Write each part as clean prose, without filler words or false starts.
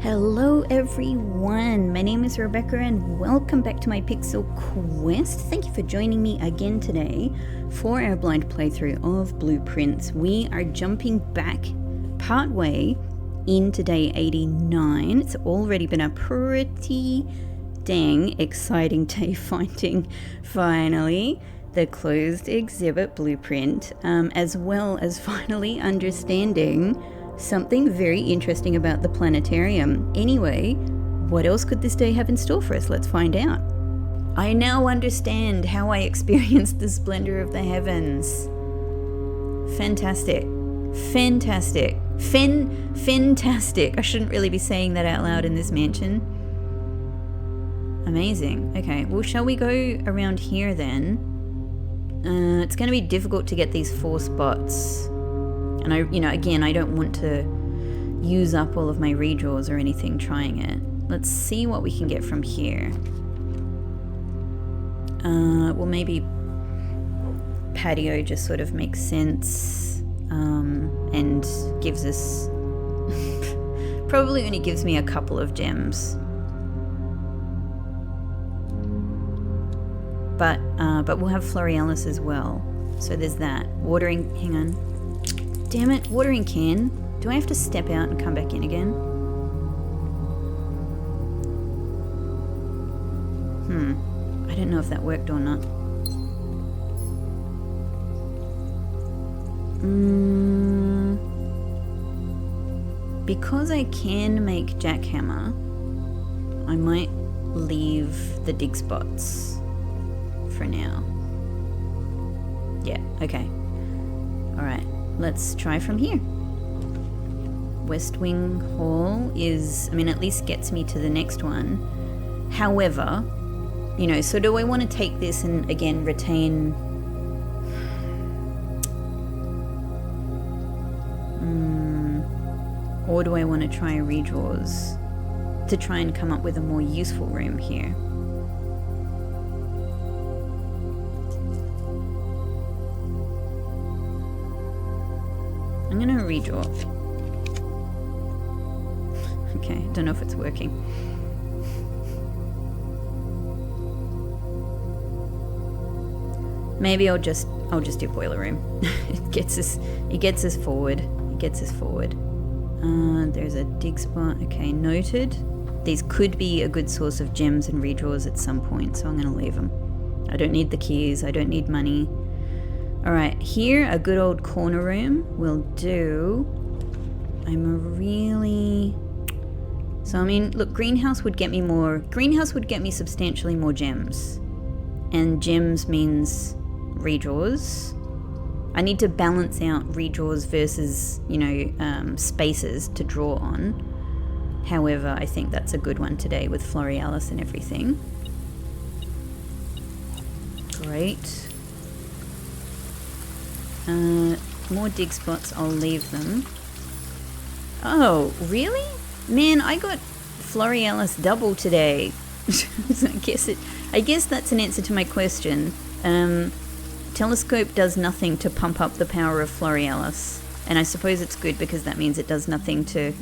Hello everyone, my name is Rebecca and welcome back to my Pixel Quest. Thank you for joining me again today for our blind playthrough of Blueprints. We are jumping back partway into day 89. It's already been a pretty dang exciting day finding finally the closed exhibit blueprint, as well as finally understanding something very interesting about the planetarium. Anyway, what else could this day have in store for us? Let's find out. I now understand how I experienced the splendor of the heavens. Fantastic. Fantastic. Fantastic. I shouldn't really be saying that out loud in this mansion. Amazing. Okay, well, shall we go around here then? It's going to be difficult to get these 4 spots. And again, I don't want to use up all of my redraws or anything trying it. Let's see what we can get from here. Well, maybe patio just sort of makes sense, and gives us probably only gives me a couple of gems. But we'll have Florealis as well. So there's that. Watering, hang on. Damn it, watering can. Do I have to step out and come back in again? I don't know if that worked or not. Because I can make jackhammer, I might leave the dig spots for now. Yeah, okay. Alright. Let's try from here. West Wing Hall is, at least gets me to the next one. However, so do I want to take this and again retain... or do I want to try redraws to try and come up with a more useful room here? I'm gonna redraw. Okay, don't know if it's working. Maybe I'll just do boiler room. It gets us forward. There's a dig spot. Okay, noted. These could be a good source of gems and redraws at some point, so I'm gonna leave them. I don't need the keys. I don't need money. Alright, here, a good old corner room will do. Look, greenhouse would get me substantially more gems. And gems means redraws. I need to balance out redraws versus, spaces to draw on. However, I think that's a good one today with Florealis and everything. Great. More dig spots, I'll leave them. Oh, really? Man, I got Florealis double today. So I guess that's an answer to my question. Telescope does nothing to pump up the power of Florealis. And I suppose it's good because that means it does nothing to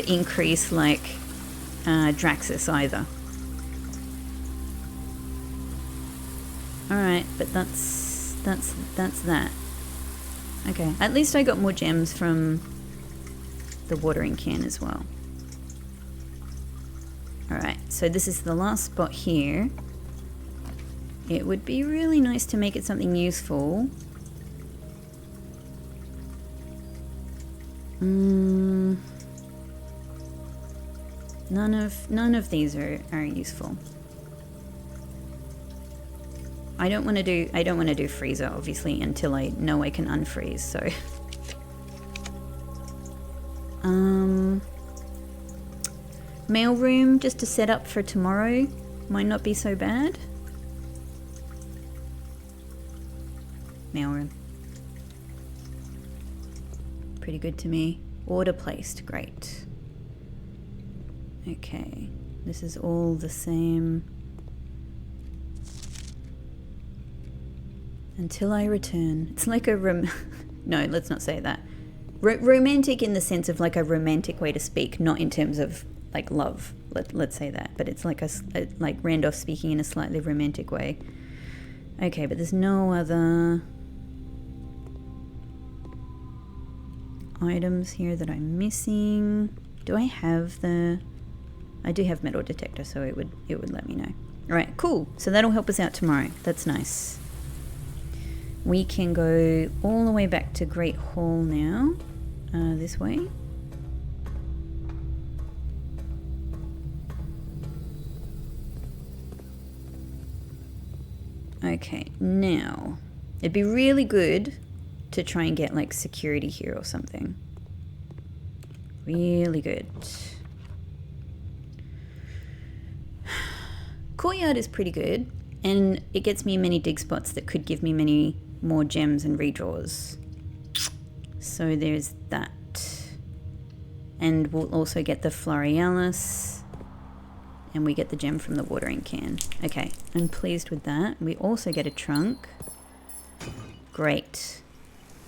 increase like Draxus either. Alright, but that's that. Okay, at least I got more gems from the watering can as well. Alright, so this is the last spot here. It would be really nice to make it something useful. None of these are useful. I don't want to do freezer obviously until I know I can unfreeze, so mailroom just to set up for tomorrow might not be so bad. Mailroom. Pretty good to me. Order placed, great. Okay, this is all the same. Until I return. It's like a no, let's not say that. romantic in the sense of like a romantic way to speak, not in terms of like love. Let's say that, but it's like like Randolph speaking in a slightly romantic way. Okay, but there's no other items here that I'm missing. Do I have the... I do have metal detector, so it would let me know. Alright, cool. So that'll help us out tomorrow. That's nice. We can go all the way back to Great Hall now. This way. Okay, now it'd be really good to try and get like security here or something. Really good. Courtyard is pretty good, and it gets me many dig spots that could give me many more gems and redraws. So there's that. And we'll also get the Florialis. And we get the gem from the watering can. Okay, I'm pleased with that. We also get a trunk. Great.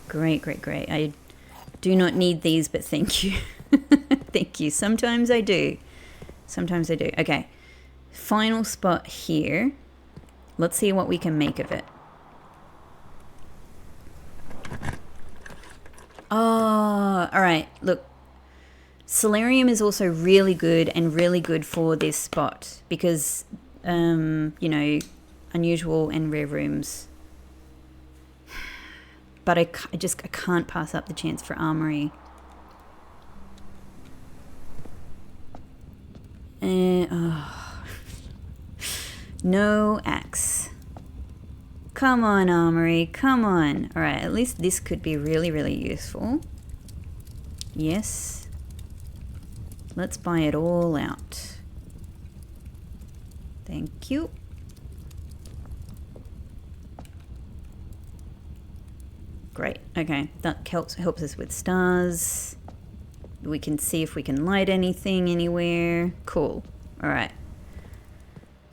Great, great, great. I do not need these, but thank you. Thank you. Sometimes I do. Sometimes I do. Okay. Final spot here. Let's see what we can make of it. Oh, all right. Look. Solarium is also really good and really good for this spot because, you know, unusual and rare rooms. But I can't pass up the chance for armory. Oh. No axe. Come on, armory. Come on. All right, at least this could be really, really useful. Yes. Let's buy it all out. Thank you. Great. Okay, that helps us with stars. We can see if we can light anything anywhere. Cool. All right.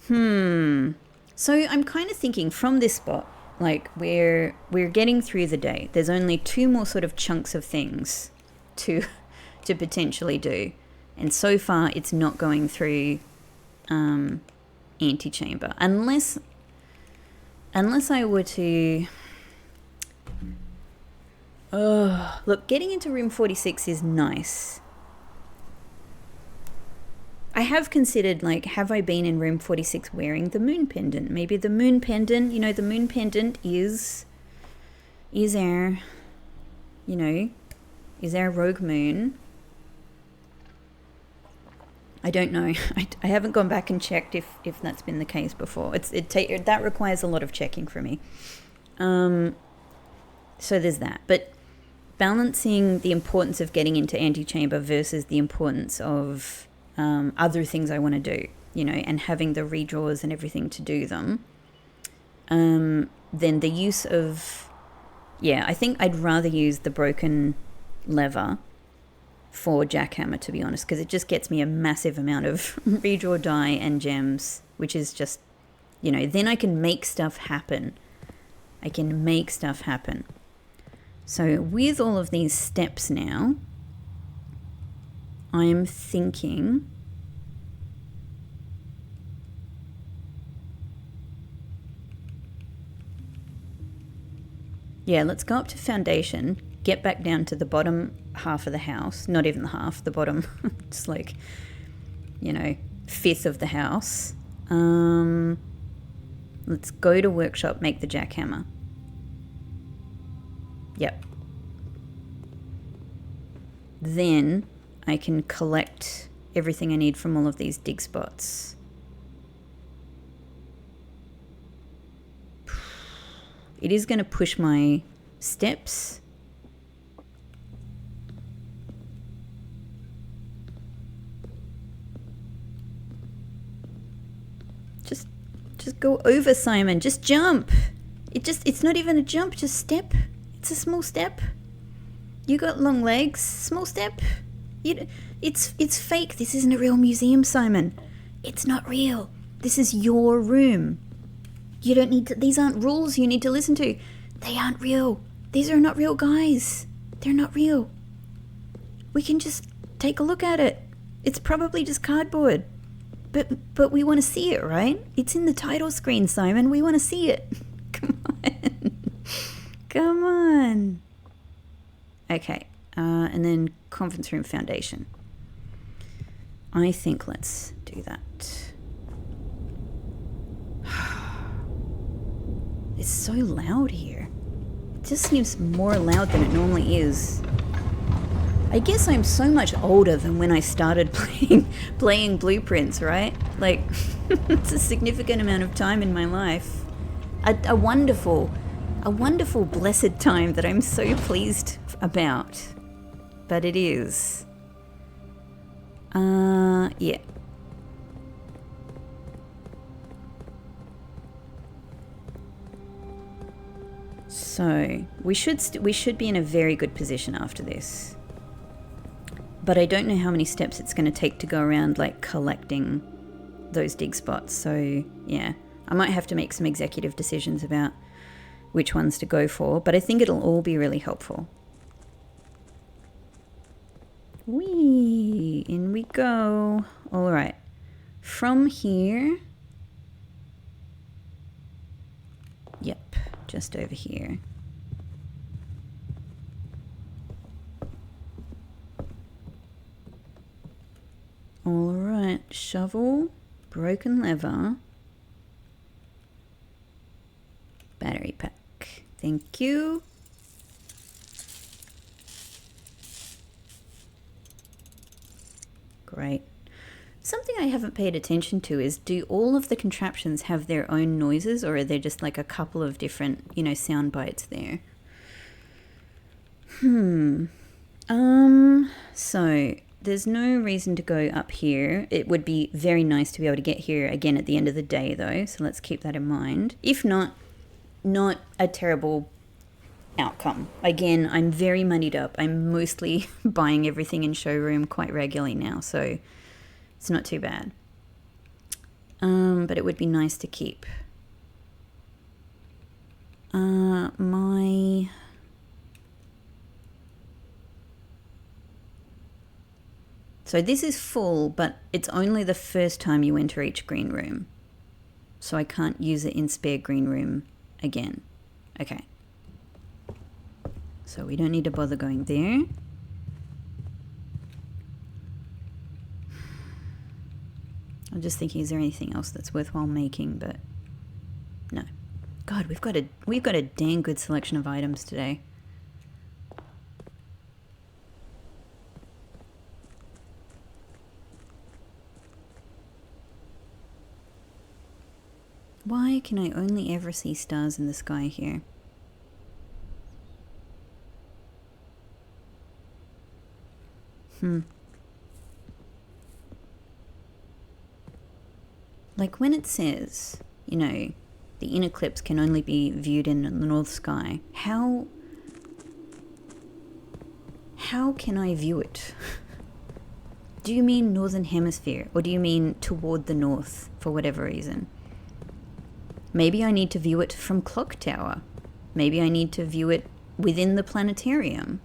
So I'm kind of thinking from this spot, like we're getting through the day. There's only 2 more sort of chunks of things to potentially do. And so far, it's not going through antechamber. Unless I were to... look, getting into room 46 is nice. I have considered, like, have I been in room 46 wearing the moon pendant? Maybe the moon pendant, you know, the moon pendant is our, you know, is our rogue moon. I don't know. I haven't gone back and checked if that's been the case before. That requires a lot of checking for me. So there's that. But balancing the importance of getting into antechamber versus the importance of other things I want to do, you know, and having the redraws and everything to do them, then the use of... Yeah, I think I'd rather use the broken lever for jackhammer, to be honest, because it just gets me a massive amount of redraw die and gems, which is just, you know, then I can make stuff happen. I can make stuff happen. So with all of these steps now, I am thinking... Yeah, let's go up to foundation, get back down to the bottom half of the house, not even the half, the bottom, just like, you know, 1/5 of the house. Let's go to workshop, make the jackhammer. Yep. Then I can collect everything I need from all of these dig spots. It is going to push my steps. Just go over, Simon. Just jump. It's not even a jump, just step. It's a small step. You got long legs. Small step. It's fake. This isn't a real museum, Simon. It's not real. This is your room. You don't need to... These aren't rules you need to listen to. They aren't real. These are not real guys. They're not real. We can just take a look at it. It's probably just cardboard. But we want to see it, right? It's in the title screen, Simon. We want to see it. Come on. Come on. Okay. And then conference room foundation. I think let's do that. It's so loud here. It just seems more loud than it normally is. I guess I'm so much older than when I started playing Blueprints, right? Like, it's a significant amount of time in my life. A wonderful, blessed time that I'm so pleased about. But it is. Yeah. So, we should be in a very good position after this. But I don't know how many steps it's going to take to go around, like, collecting those dig spots. So, yeah, I might have to make some executive decisions about which ones to go for. But I think it'll all be really helpful. Whee! In we go. All right. From here... Yep, just over here. All right, shovel, broken lever, battery pack. Thank you. Great. Something I haven't paid attention to is, do all of the contraptions have their own noises, or are there just like a couple of different, sound bites there? So there's no reason to go up here. It would be very nice to be able to get here again at the end of the day though, so let's keep that in mind. If not a terrible outcome. Again, I'm very moneyed up. I'm mostly buying everything in showroom quite regularly now, so it's not too bad. But it would be nice to keep. So this is full, but it's only the first time you enter each green room. So I can't use it in spare green room again. Okay. So we don't need to bother going there. I'm just thinking, is there anything else that's worthwhile making? But no. God, we've got a dang good selection of items today. Why can I only ever see stars in the sky here? Like when it says, the inner eclipse can only be viewed in the north sky, how can I view it? Do you mean northern hemisphere, or do you mean toward the north for whatever reason? Maybe I need to view it from Clock Tower. Maybe I need to view it within the planetarium.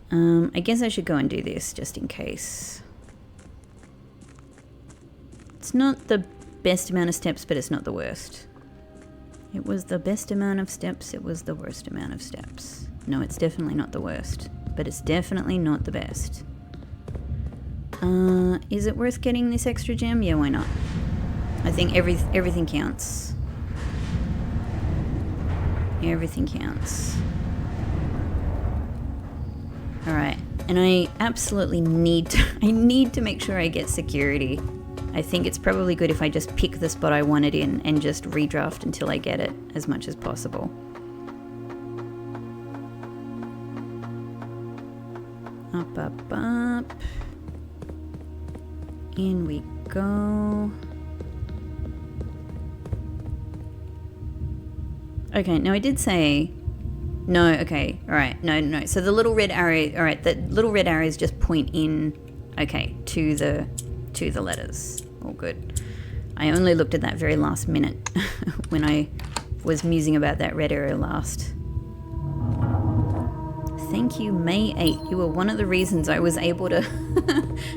I guess I should go and do this just in case. It's not the best amount of steps, but it's not the worst. It was the best amount of steps, it was the worst amount of steps. No, it's definitely not the worst, but it's definitely not the best. Is it worth getting this extra gem? Yeah, why not? I think everything counts. Everything counts. Alright, and I absolutely need to make sure I get security. I think it's probably good if I just pick the spot I want it in and just redraft until I get it as much as possible. Up, up, up. In we go. Okay, now I did say... No, okay, alright, no. So the little red arrow, alright, the little red arrows just point in, okay, to the letters. All good. I only looked at that very last minute when I was musing about that red arrow last. Thank you, May 8. You were one of the reasons I was able to...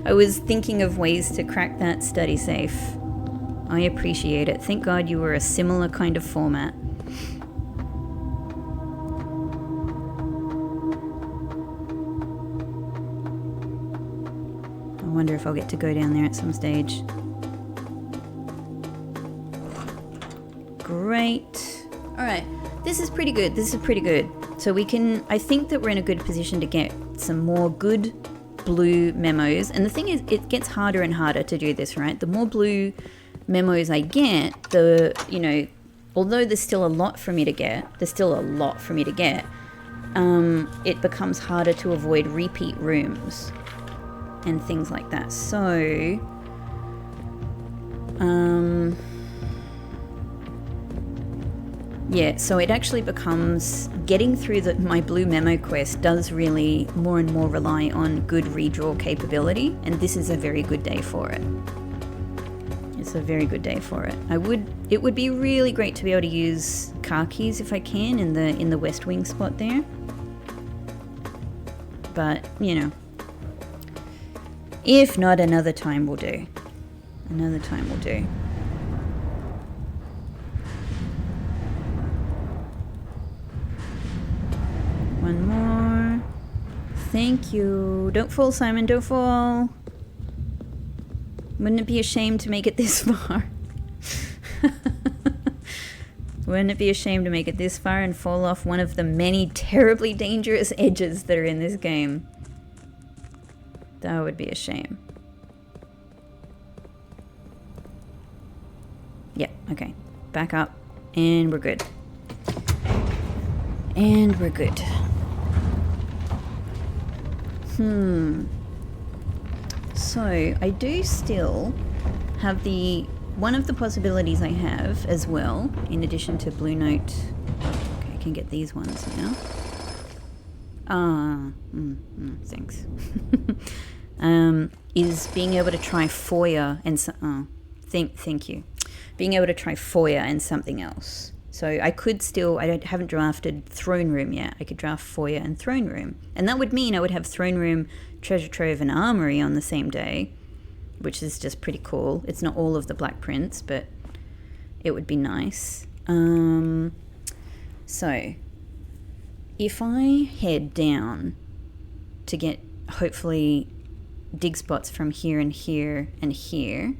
I was thinking of ways to crack that study safe. I appreciate it. Thank God you were a similar kind of format. I wonder if I'll get to go down there at some stage. Great. Alright, this is pretty good. This is pretty good. So we can... I think that we're in a good position to get some more good blue memos. And the thing is, it gets harder and harder to do this, right? The more blue memos I get, the, you know, although there's still a lot for me to get, it becomes harder to avoid repeat rooms and things like that. So, yeah, so it actually becomes, getting through my blue memo quest does really more and more rely on good redraw capability, and this is a very good day for it. It's a very good day for it. It would be really great to be able to use car keys if I can in the West Wing spot there. But, you know, if not, another time will do. Another time will do. One more. Thank you. Don't fall, Simon, don't fall. Wouldn't it be a shame to make it this far? Wouldn't it be a shame to make it this far and fall off one of the many terribly dangerous edges that are in this game? That would be a shame. Yeah, okay. Back up. And we're good. And we're good. So, I do still have one of the possibilities I have as well, in addition to Blue Note. Okay, I can get these ones now. Thanks. Is being able to try FOIA and thank you. Being able to try FOIA and something else. So I could still, haven't drafted Throne Room yet. I could draft FOIA and Throne Room. And that would mean I would have Throne Room, Treasure Trove, and Armory on the same day, which is just pretty cool. It's not all of the Black Prince, but it would be nice. So, if I head down to get, hopefully, dig spots from here and here and here,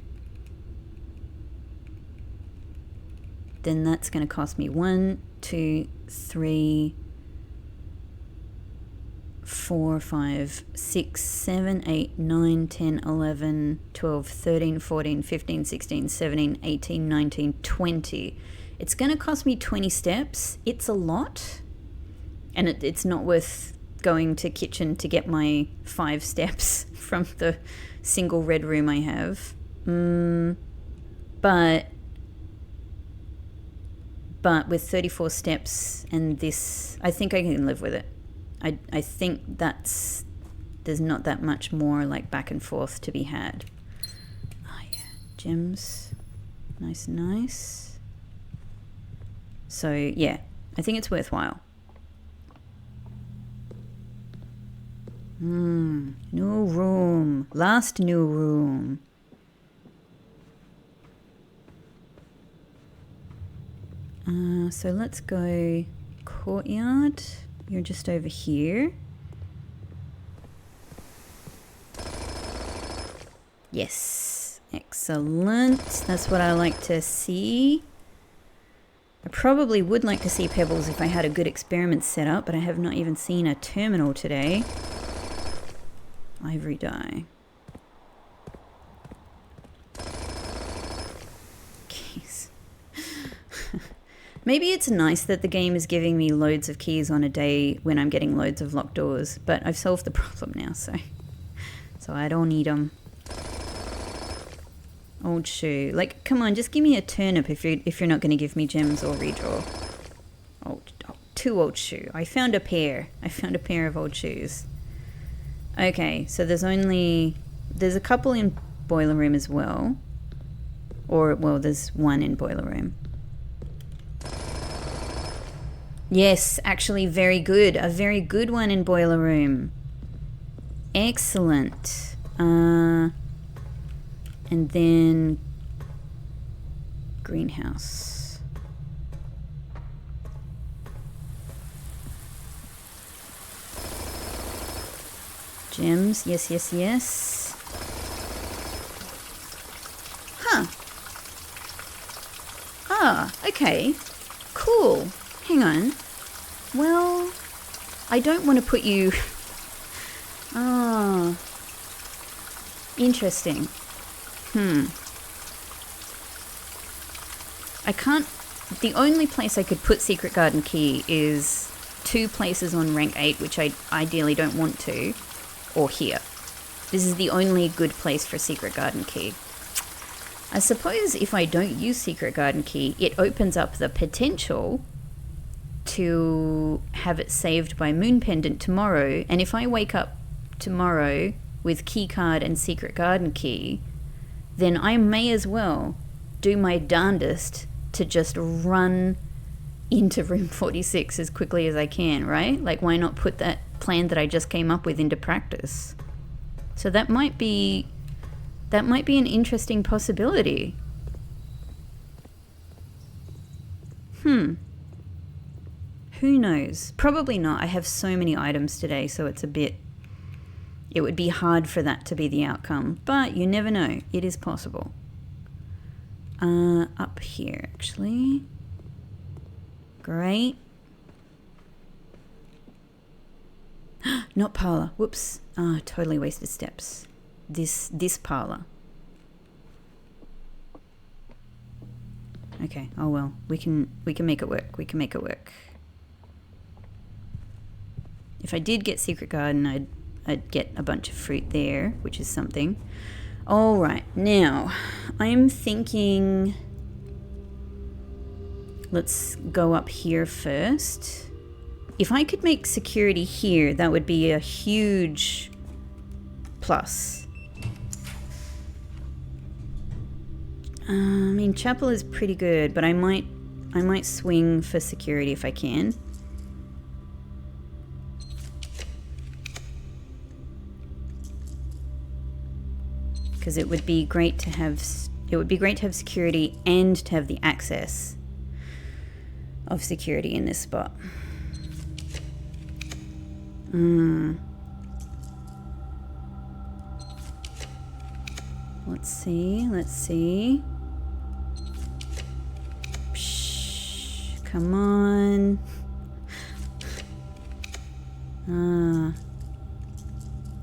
then that's going to cost me 1, 2, 3, 4, 5, 6, 7, 8, 9, 10, 11, 12, 13, 14, 15, 16, 17, 18, 19, 20. It's going to cost me 20 steps. It's a lot. And it's not worth going to kitchen to get my 5 steps from the single red room I have. But with 34 steps and this, I think I can live with it. I think there's not that much more like back and forth to be had. Oh yeah, gems. Nice. So yeah, I think it's worthwhile. New room. Last new room. So let's go courtyard. You're just over here. Yes, excellent. That's what I like to see. I probably would like to see pebbles if I had a good experiment set up, but I have not even seen a terminal today. Ivory dye. Keys. Maybe it's nice that the game is giving me loads of keys on a day when I'm getting loads of locked doors, but I've solved the problem now, so I don't need them. Old shoe. Like, come on, just give me a turnip if you're not going to give me gems or redraw. Two old shoe. I found a pair of old shoes. Okay, so there's a couple in boiler room as well. Or, well, there's one in boiler room. Yes, actually very good. A very good one in boiler room. Excellent. And then greenhouse. Gems. Yes, yes, yes. Huh. Ah, okay. Cool. Hang on. Well, I don't want to put you... Ah. Interesting. I can't... The only place I could put Secret Garden Key is 2 places on rank 8, which I ideally don't want to, or here. This is the only good place for Secret Garden Key. I suppose if I don't use Secret Garden Key, it opens up the potential to have it saved by Moon Pendant tomorrow, and if I wake up tomorrow with Keycard and Secret Garden Key, then I may as well do my darndest to just run into room 46 as quickly as I can, right? Like, why not put that plan that I just came up with into practice? So that might be an interesting possibility. Who knows? Probably not. I have so many items today, so it would be hard for that to be the outcome. But you never know. It is possible. Up here, actually. Great. Not parlor. Whoops. Totally wasted steps. This parlor. Okay. Oh well. We can make it work. We can make it work. If I did get Secret Garden, I'd get a bunch of fruit there, which is something. All right. Now, I'm thinking let's go up here first. If I could make security here, that would be a huge plus. I mean, chapel is pretty good, but I might swing for security if I can. Because it would be great to have security and to have the access of security in this spot. Let's see. Psh, come on.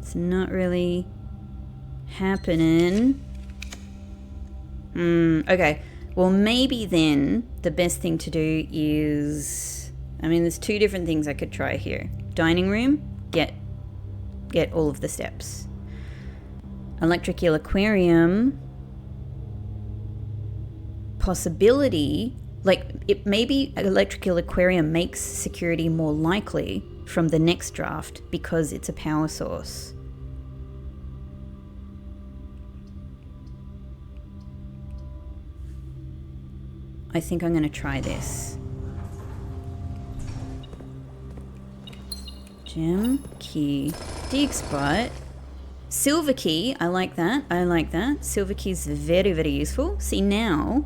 It's not really happening. Okay. Well, maybe then the best thing to do is... I mean, there's 2 different things I could try here. Dining room, get all of the steps. Electric eel aquarium, possibility, like maybe electric eel aquarium makes security more likely from the next draft because it's a power source. I think I'm going to try this. Gem, key, dig spot, silver key. I like that. Silver key is very, very useful. See, now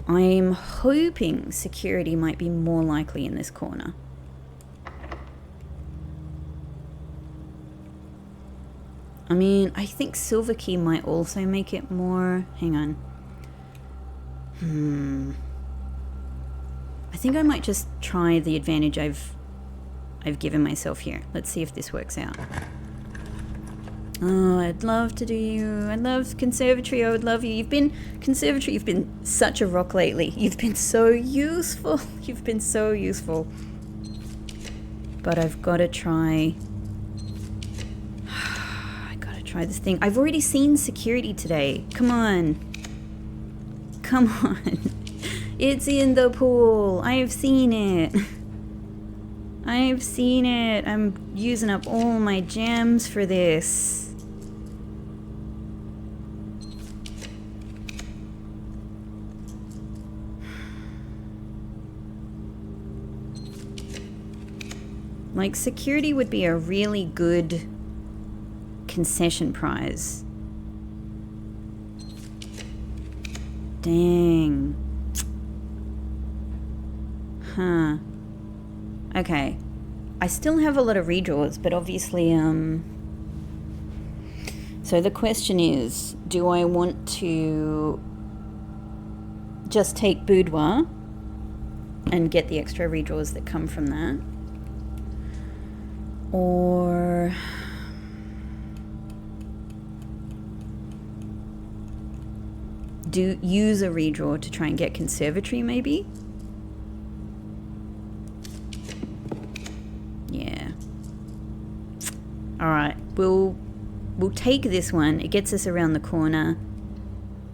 I'm hoping security might be more likely in this corner. I mean, I think silver key might also make it more... Hang on. I think I might just try the advantage I've given myself here. Let's see if this works out. Oh, I'd love to do you. I love conservatory. I would love you. You've been such a rock lately. You've been so useful. You've been so useful. But I've got to try. I got to try this thing. I've already seen security today. Come on. Come on. It's in the pool. I've seen it. I've seen it. I'm using up all my gems for this. Like, security would be a really good concession prize. Dang. Huh. Okay. I still have a lot of redraws, but obviously, so the question is, do I want to just take boudoir and get the extra redraws that come from that? Or use a redraw to try and get conservatory, maybe? Yeah. Alright, we'll take this one. It gets us around the corner.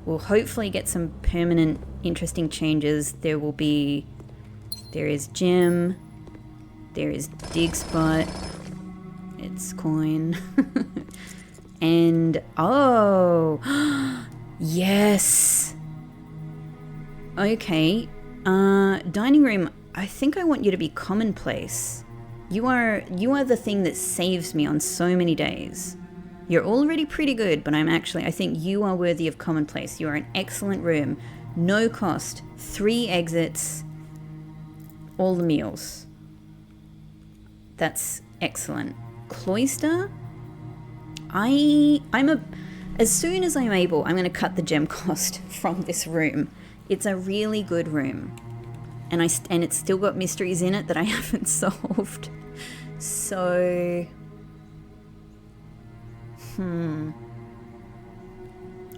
We'll hopefully get some permanent, interesting changes. There is gem. There is dig spot. It's coin. And, oh, yes. Okay. Dining room, I think I want you to be commonplace. You are the thing that saves me on so many days. You're already pretty good, but I think you are worthy of commonplace. You are an excellent room. No cost. 3 exits. All the meals. That's excellent. Cloister? As soon as I'm able, I'm going to cut the gem cost from this room. It's a really good room. And it's still got mysteries in it that I haven't solved. So...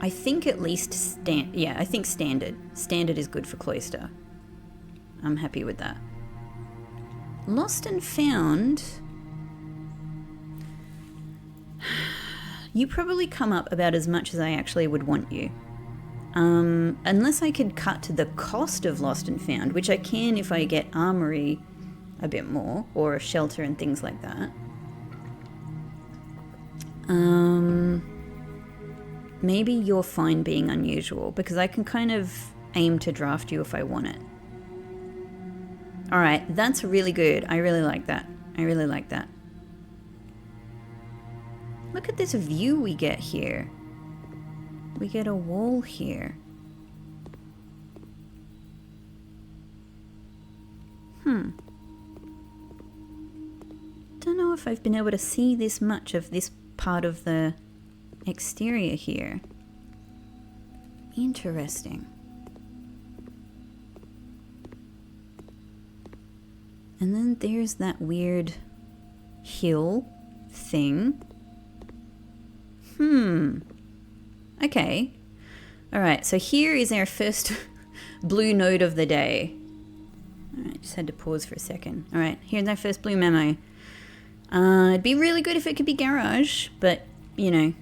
I think at least I think standard. Standard is good for cloister. I'm happy with that. Lost and found. You probably come up about as much as I actually would want you. Unless I could cut to the cost of lost and found, which I can if I get armory a bit more, or a shelter and things like that. Maybe you're fine being unusual, because I can kind of aim to draft you if I want it. Alright, that's really good. I really like that. Look at this view we get here. We get a wall here. Don't know if I've been able to see this much of this part of the exterior here. Interesting. And then there's that weird hill thing. Okay. Alright, so here is our first blue node of the day. Alright, just had to pause for a second. Alright, here's our first blue memo. It'd be really good if it could be garage, but, you know.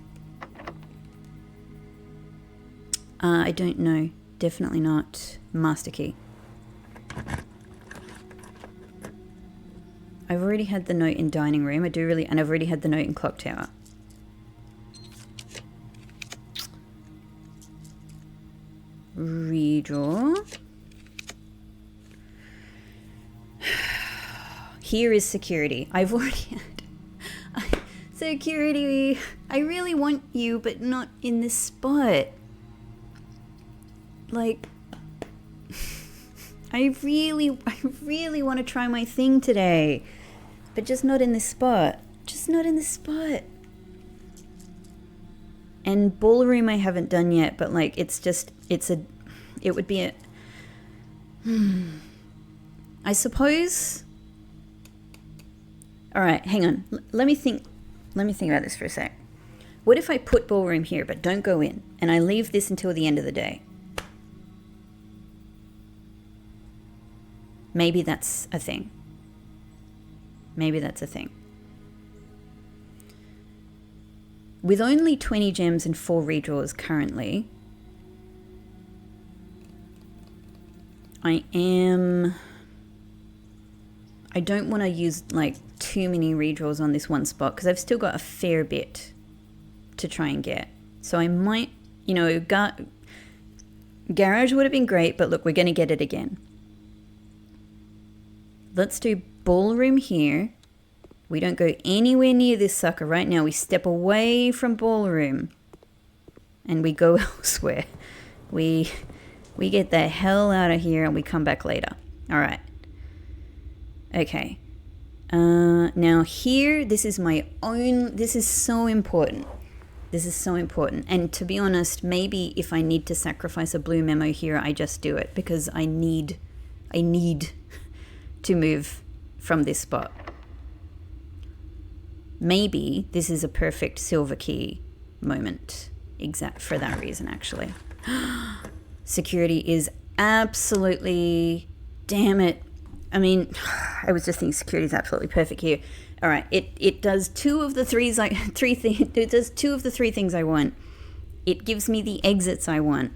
I don't know. Definitely not master key. I've already had the note in dining room. And I've already had the note in clock tower. Redraw. Here is security. I've already had security. I really want you, but not in this spot. Like, I really want to try my thing today, but just not in this spot. And ballroom I haven't done yet, but like it would be a, I suppose. All right, hang on. Let me think about this for a sec. What if I put ballroom here, but don't go in, and I leave this until the end of the day? Maybe that's a thing. With only 20 gems and 4 redraws currently, I don't want to use like too many redraws on this one spot, because I've still got a fair bit to try and get. So I might, garage would have been great, but look, we're going to get it again. Let's do ballroom here, We don't go anywhere near this sucker right now. We step away from ballroom and we go elsewhere. We get the hell out of here and we come back later. All right. Okay. Now here, this is so important. This is so important. And to be honest, maybe if I need to sacrifice a blue memo here, I just do it because I need to move from this spot. Maybe this is a perfect silver key moment. Exact for that reason, actually. Security is absolutely, damn it. I mean, I was just thinking security is absolutely perfect here. All right, it does two of the three things I want. It gives me the exits I want.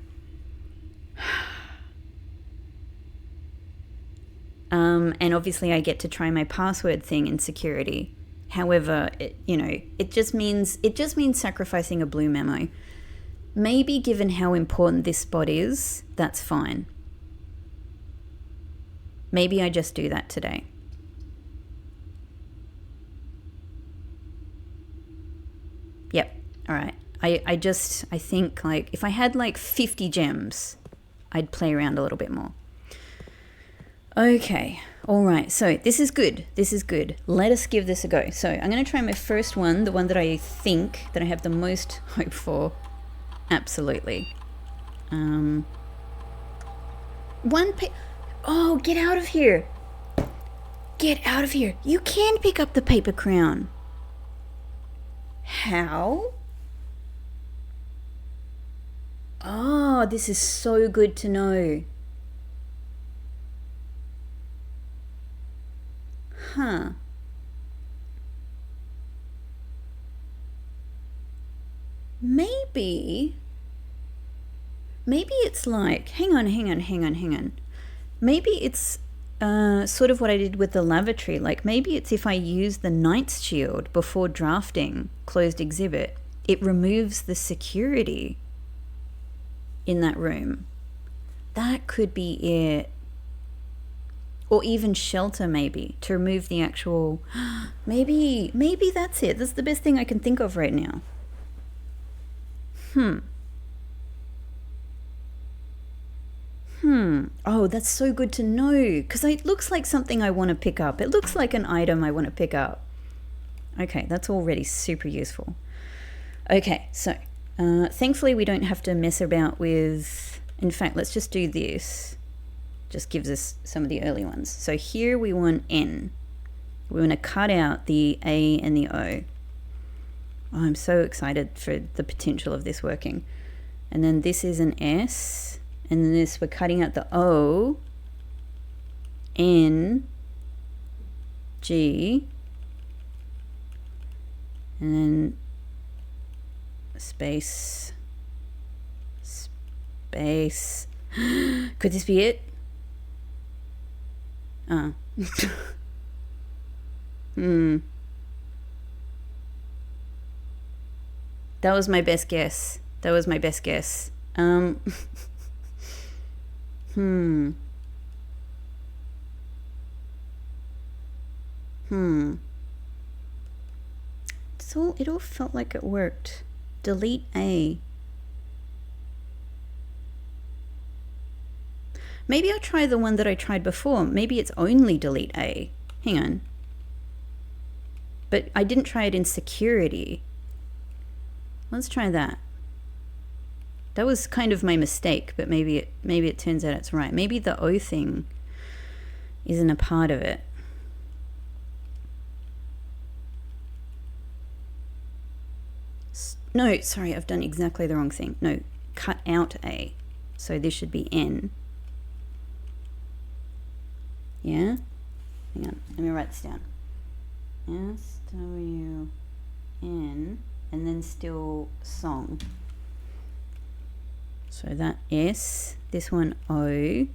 And obviously I get to try my password thing in security. However, it just means sacrificing a blue memo. Maybe given how important this spot is, that's fine. Maybe I just do that today. Yep. All right. I think like if I had like 50 gems, I'd play around a little bit more. Okay. All right. So this is good. Let us give this a go. So I'm going to try my first one, the one that I think that I have the most hope for. Absolutely. Oh, get out of here. Get out of here. You can pick up the paper crown. How? Oh, this is so good to know. Huh. Maybe it's like, hang on. Maybe it's sort of what I did with the lavatory. Like maybe it's if I use the Knight's Shield before drafting closed exhibit, it removes the security in that room. That could be it. Or even shelter, maybe, to remove the actual... Maybe that's it. That's the best thing I can think of right now. Oh, that's so good to know. Because it looks like something I want to pick up. It looks like an item I want to pick up. Okay, that's already super useful. Okay, so thankfully we don't have to mess about with... In fact, let's just do this. Just gives us some of the early ones. So here we want N. We want to cut out the A and the O. Oh, I'm so excited for the potential of this working. And then this is an S. And then this, we're cutting out the O, N, G, and then space. Could this be it? That was my best guess. It all felt like it worked. Delete A. Maybe I'll try the one that I tried before. Maybe it's only delete A. Hang on. But I didn't try it in security. Let's try that. That was kind of my mistake, but maybe it turns out it's right. Maybe the O thing isn't a part of it. No, sorry, I've done exactly the wrong thing. No, cut out A. So this should be N. Yeah? Hang on, let me write this down. S-W-N, and then still song. So that S, this one O.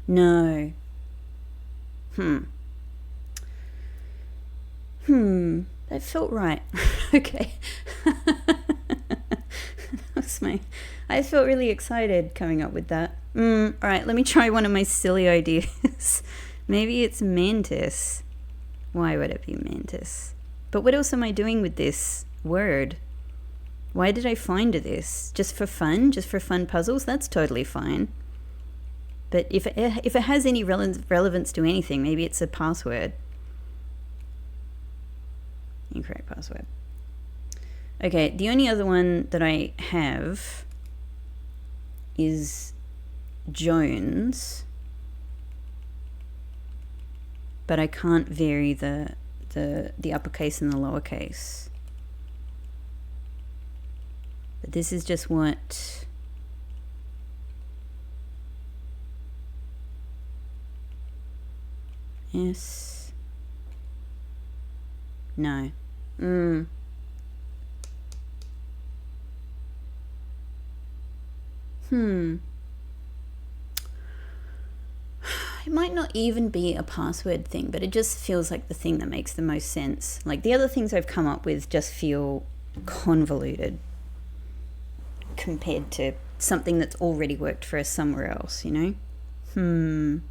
No. That felt right. Okay. I felt really excited coming up with that. All right, let me try one of my silly ideas. Maybe it's Mantis. Why would it be mantis? But what else am I doing with this word? Why did I find this? Just for fun? Just for fun puzzles? That's totally fine. But if it has any relevance to anything, maybe it's a password. Incorrect password. Okay, the only other one that I have is Jones. But I can't vary the uppercase and the lowercase. But this is just what S. No. It might not even be a password thing, but it just feels like the thing that makes the most sense. Like the other things I've come up with just feel convoluted compared to something that's already worked for us somewhere else, you know? And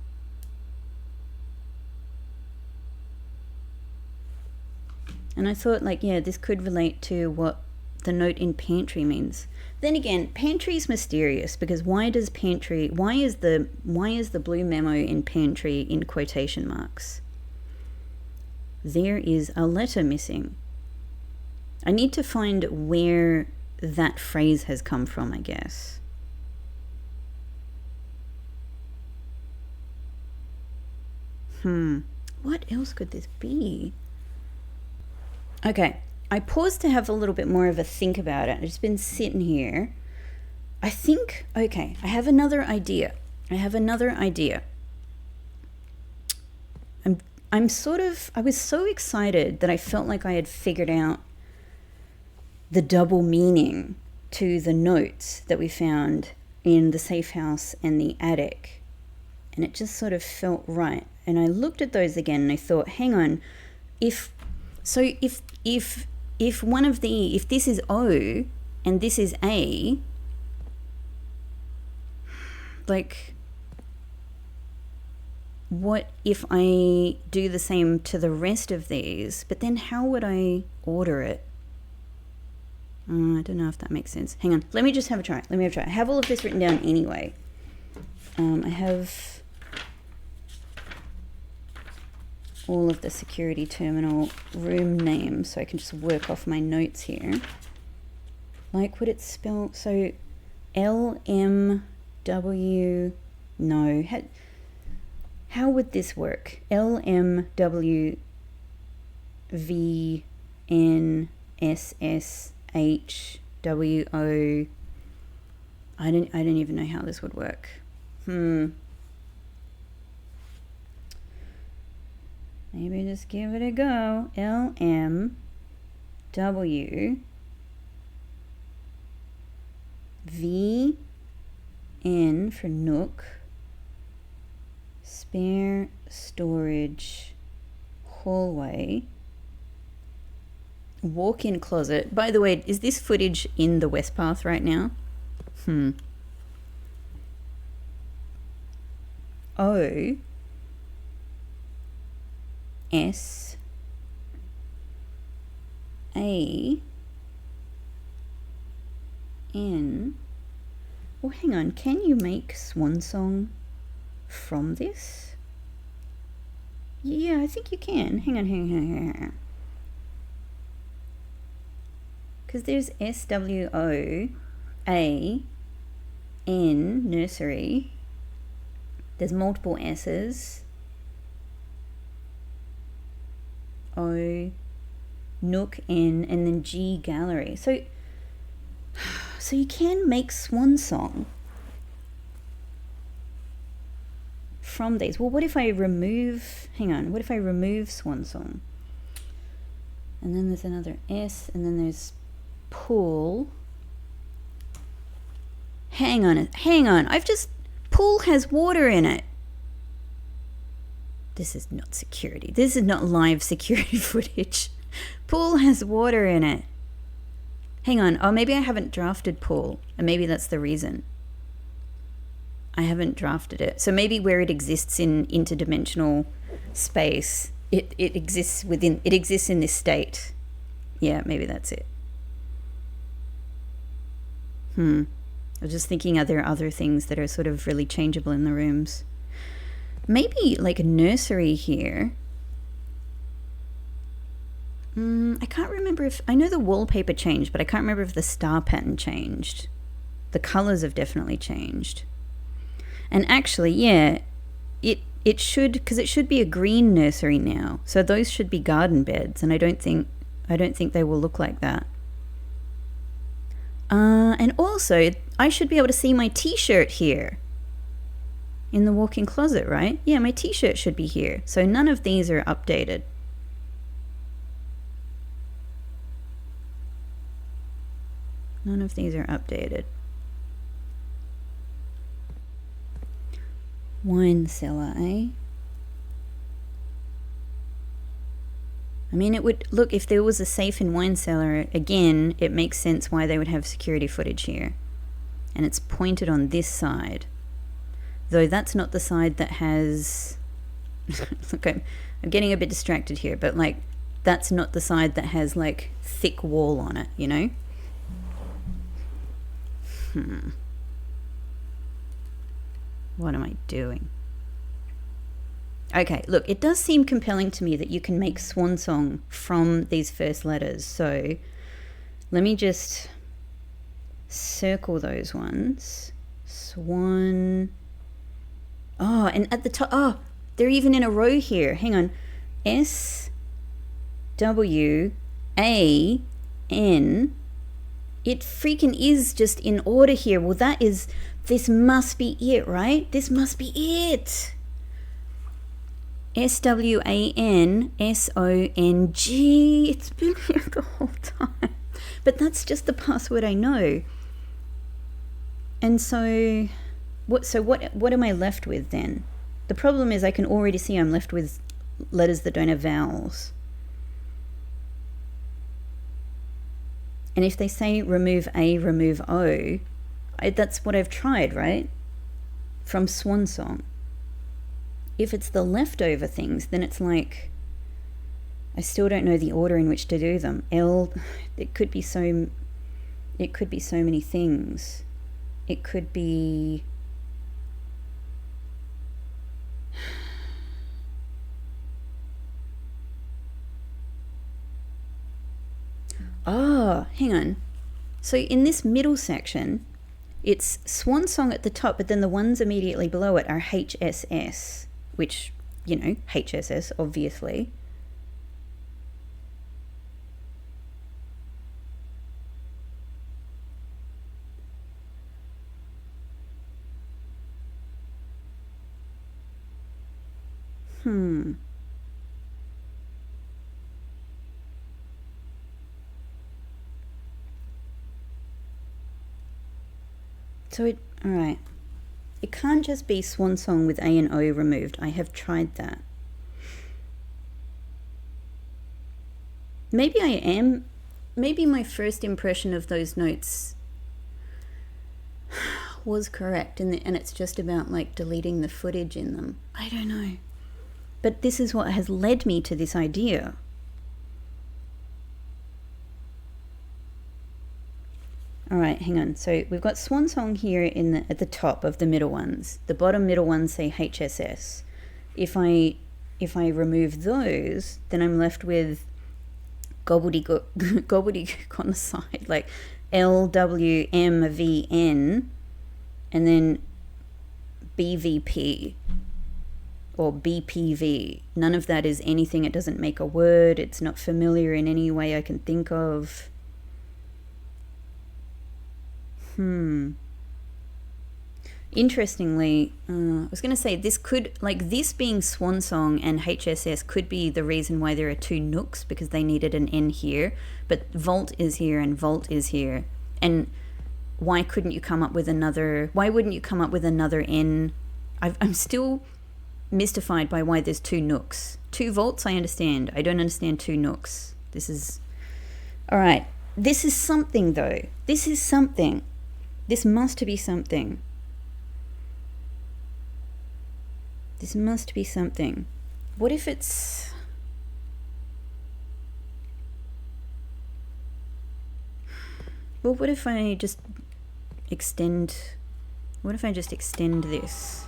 I thought, like, yeah, this could relate to what the note in pantry means. Then again, pantry is mysterious because why is the blue memo in pantry in quotation marks? There is a letter missing. I need to find where that phrase has come from, I guess. What else could this be? Okay, I paused to have a little bit more of a think about it. I've just been sitting here. I think, okay, I have another idea. I was so excited that I felt like I had figured out the double meaning to the notes that we found in the safe house and the attic. And it just sort of felt right. And I looked at those again and I thought, hang on, if this is O and this is A, like, what if I do the same to the rest of these? But then how would I order it? I don't know if that makes sense. Hang on, let me just have a try. I have all of this written down anyway. I have all of the security terminal room names, so I can just work off my notes here. Like, would it spell, so LMW, no, how would this work? LMWVNSSHWO, I don't even know how this would work. Maybe just give it a go. LMW VN for Nook, spare storage hallway, walk-in closet. By the way, is this footage in the West Path right now? O S A N. Oh, hang on. Can you make Swan Song from this? Yeah, I think you can. Hang on. Because there's SWOAN nursery. There's multiple S's. O, Nook, N, and then G gallery. So you can make Swan Song from these. Well, what if I remove, what if I remove Swan Song? And then there's another S, and then there's pool. Hang on, pool has water in it. This is not security. This is not live security footage. Pool has water in it. Hang on. Oh, maybe I haven't drafted pool, and maybe that's the reason. I haven't drafted it. So maybe where it exists in interdimensional space, it exists within, it exists in this state. Yeah, maybe that's it. I was just thinking, are there other things that are sort of really changeable in the rooms? Maybe like a nursery here. I can't remember if, I know the wallpaper changed, but I can't remember if the star pattern changed. The colors have definitely changed. And actually, yeah, it should, because it should be a green nursery now. So those should be garden beds, and I don't think they will look like that. And also, I should be able to see my t-shirt here in the walk-in closet, right? Yeah, my t-shirt should be here. So none of these are updated. None of these are updated. Wine cellar, eh? I mean, it would look, if there was a safe in wine cellar, again, it makes sense why they would have security footage here. And it's pointed on this side. Though that's not the side that has... Look, I'm getting a bit distracted here, but like, that's not the side that has like thick wall on it, you know? What am I doing? Okay, look, it does seem compelling to me that you can make swan song from these first letters. So let me just circle those ones. Swan. Oh, and at the top, oh, they're even in a row here. Hang on. S, W, A, N. It freaking is just in order here. Well, this must be it, right? This must be it. SWANSONG. It's been here the whole time. But that's just the password I know. And so what am I left with then? The problem is I can already see I'm left with letters that don't have vowels. And if they say remove A, remove O, that's what I've tried, right? From Swan Song. If it's the leftover things, then it's like, I still don't know the order in which to do them. It could be so many things. It could be... Oh, hang on. So in this middle section, it's Swan Song at the top, but then the ones immediately below it are HSS, which, you know, HSS, obviously. So alright. It can't just be Swan Song with A and O removed. I have tried that. Maybe my first impression of those notes was correct, and it's just about like deleting the footage in them. I don't know. But this is what has led me to this idea. All right, hang on. So we've got Swan Song here at the top of the middle ones. The bottom middle ones say HSS. If I remove those, then I'm left with gobbledygook on the side, like LWMVN, and then BVP or BPV. None of that is anything. It doesn't make a word. It's not familiar in any way I can think of. Interestingly, I was going to say this could, like this being Swan Song and HSS could be the reason why there are two nooks, because they needed an N here, but Vault is here and Vault is here. And why wouldn't you come up with another N? I'm still mystified by why there's two nooks. Two vaults, I understand. I don't understand two nooks. This is... All right. This is something, though. This is something. This must be something. This must be something. What if it's... Well, what if I just extend... What if I just extend this?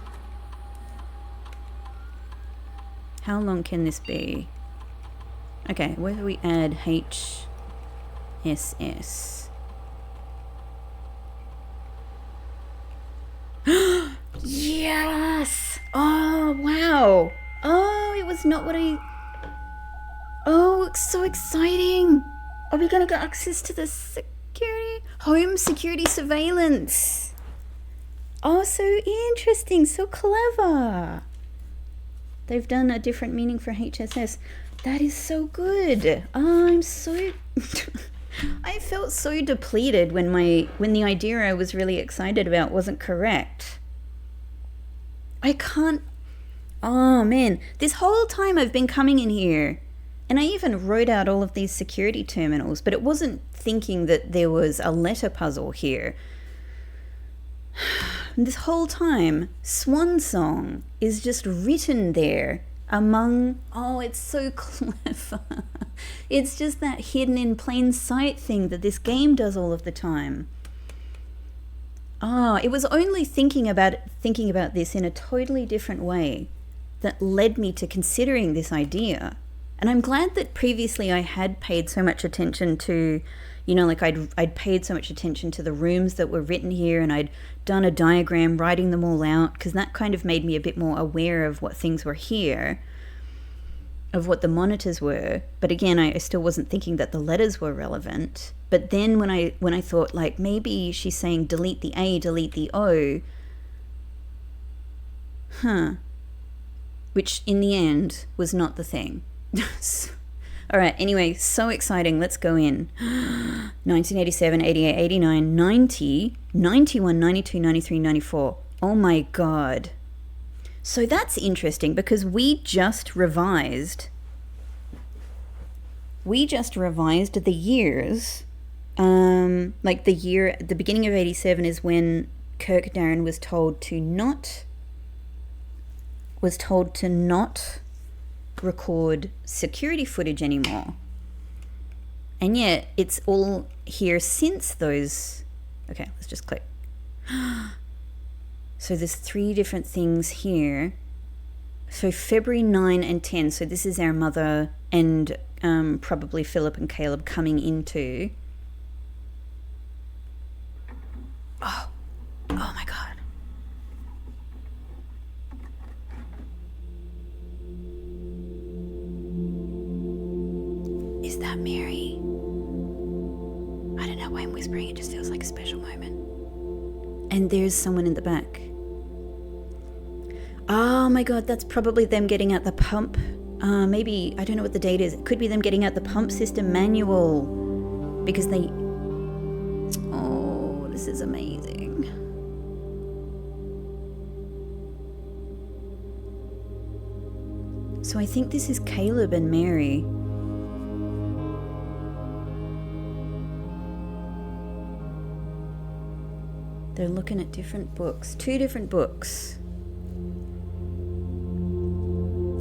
How long can this be? Okay, whether we add HSS. Yes! Oh, wow! Oh, it was not what I... Oh, it's so exciting! Are we gonna get access to the security? Home security surveillance! Oh, so interesting, so clever! They've done a different meaning for HSS. That is so good. Oh, I'm so... I felt so depleted when the idea I was really excited about wasn't correct. I can't... Oh, man. This whole time I've been coming in here, and I even wrote out all of these security terminals, but it wasn't thinking that there was a letter puzzle here. This whole time, Swan Song is just written there among... Oh, it's so clever. It's just that hidden in plain sight thing that this game does all of the time. Ah, it was only thinking about this in a totally different way that led me to considering this idea. And I'm glad that previously I had paid so much attention to, you know, like I'd paid so much attention to the rooms that were written here, and I'd done a diagram writing them all out, because that kind of made me a bit more aware of what things were here, of what the monitors were. But again, I still wasn't thinking that the letters were relevant. But then when I thought, like, maybe she's saying delete the A, delete the O, which in the end was not the thing. All right, anyway, so exciting. Let's go in. 1987, 88, 89, 90, 91, 92, 93, 94. Oh my God. So that's interesting because we just revised the years. Like the beginning of 87 is when Kirk Darren was told to not record security footage anymore. And yet it's all here since those. Okay, let's just click. So there's 3 different things here. So February 9 and 10. So this is our mother and probably Philip and Caleb coming into. Oh my God. Is that Mary? I don't know why I'm whispering. It just feels like a special moment. And there's someone in the back. Oh my God, that's probably them getting out the pump. Maybe, I don't know what the date is. It could be them getting out the pump system manual. Because they... Oh, this is amazing. So I think this is Caleb and Mary. They're looking at different books. 2 different books.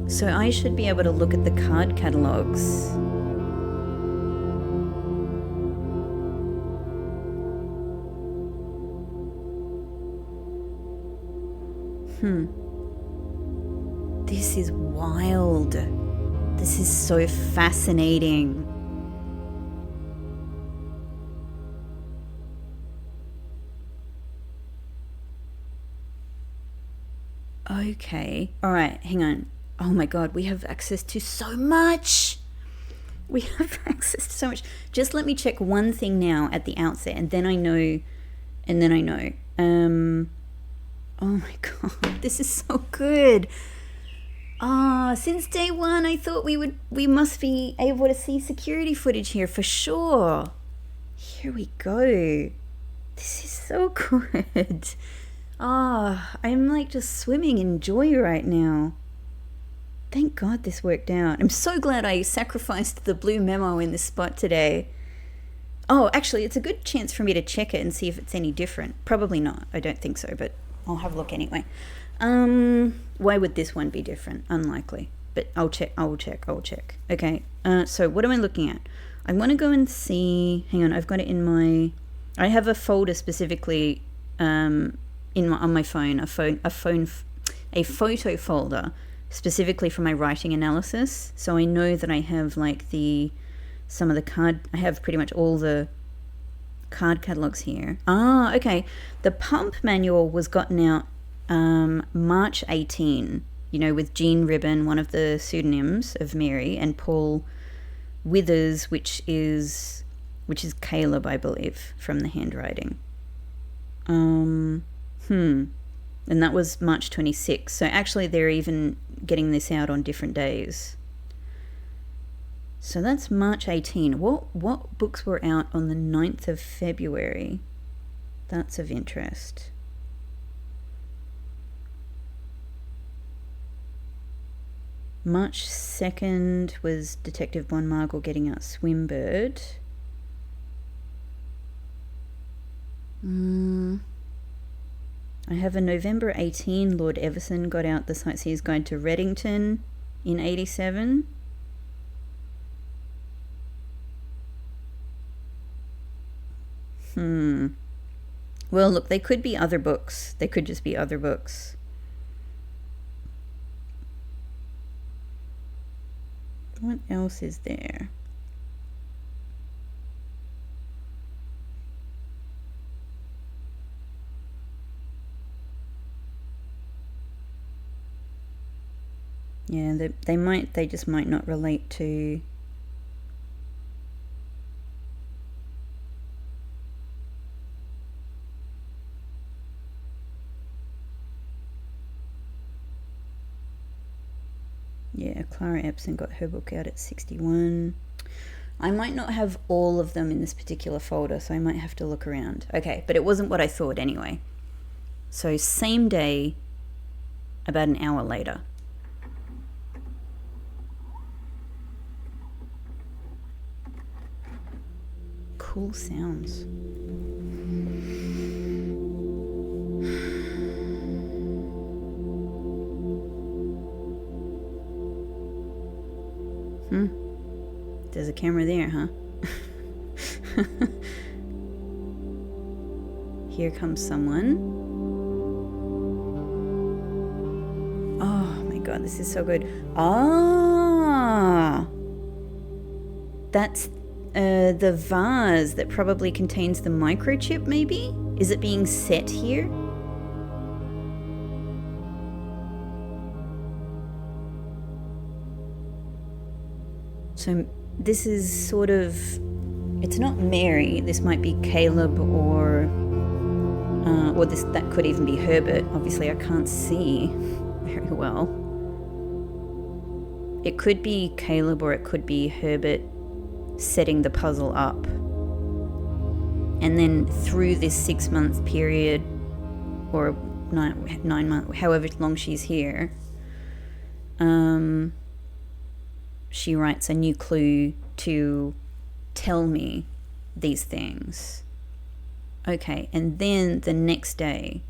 So I should be able to look at the card catalogs. This is wild. This is so fascinating. Okay. All right, hang on. Oh my God, we have access to so much. We have access to so much. Just let me check one thing now at the outset, and then I know. Oh my God, this is so good. Since day one, I thought we must be able to see security footage here for sure. Here we go. This is so good. I'm like just swimming in joy right now. Thank God this worked out. I'm so glad I sacrificed the blue memo in this spot today. Oh, actually, it's a good chance for me to check it and see if it's any different. Probably not. I don't think so, but I'll have a look anyway. Why would this one be different? Unlikely. But I'll check. Okay. So what am I looking at? I want to go and see... Hang on, I've got it in my... I have a folder specifically on my phone, a photo folder specifically for my writing analysis. So I know that I have like some of the card. I have pretty much all the card catalogs here. Ah, okay. The Pump manual was gotten out March 18. With Jean Ribbon, one of the pseudonyms of Mary, and Paul Withers, which is Caleb, I believe, from the handwriting. And that was March 26. So actually they're even getting this out on different days. So that's March 18. What books were out on the 9th of February? That's of interest. March 2nd was Detective Bon Margle getting out Swimbird. I have a November 18, Lord Everson got out The Sightseer's Guide to Reddington in 87. Well, look, they could be other books. They could just be other books. What else is there? Yeah, they just might not relate to. Yeah, Clara Epson got her book out at 61. I might not have all of them in this particular folder, so I might have to look around. Okay, but it wasn't what I thought anyway. So same day, about an hour later. Cool sounds. There's a camera there, huh? Here comes someone. Oh my god, this is so good. Ah! That's the vase that probably contains the microchip, maybe? Is it being set here? So this is sort of, it's not Mary, this might be Caleb or that could even be Herbert. Obviously I can't see very well. It could be Caleb or it could be Herbert setting the puzzle up. And then through this 6-month period, or 9 months, however long she's here, she writes a new clue to tell me these things. Okay, and then the next day,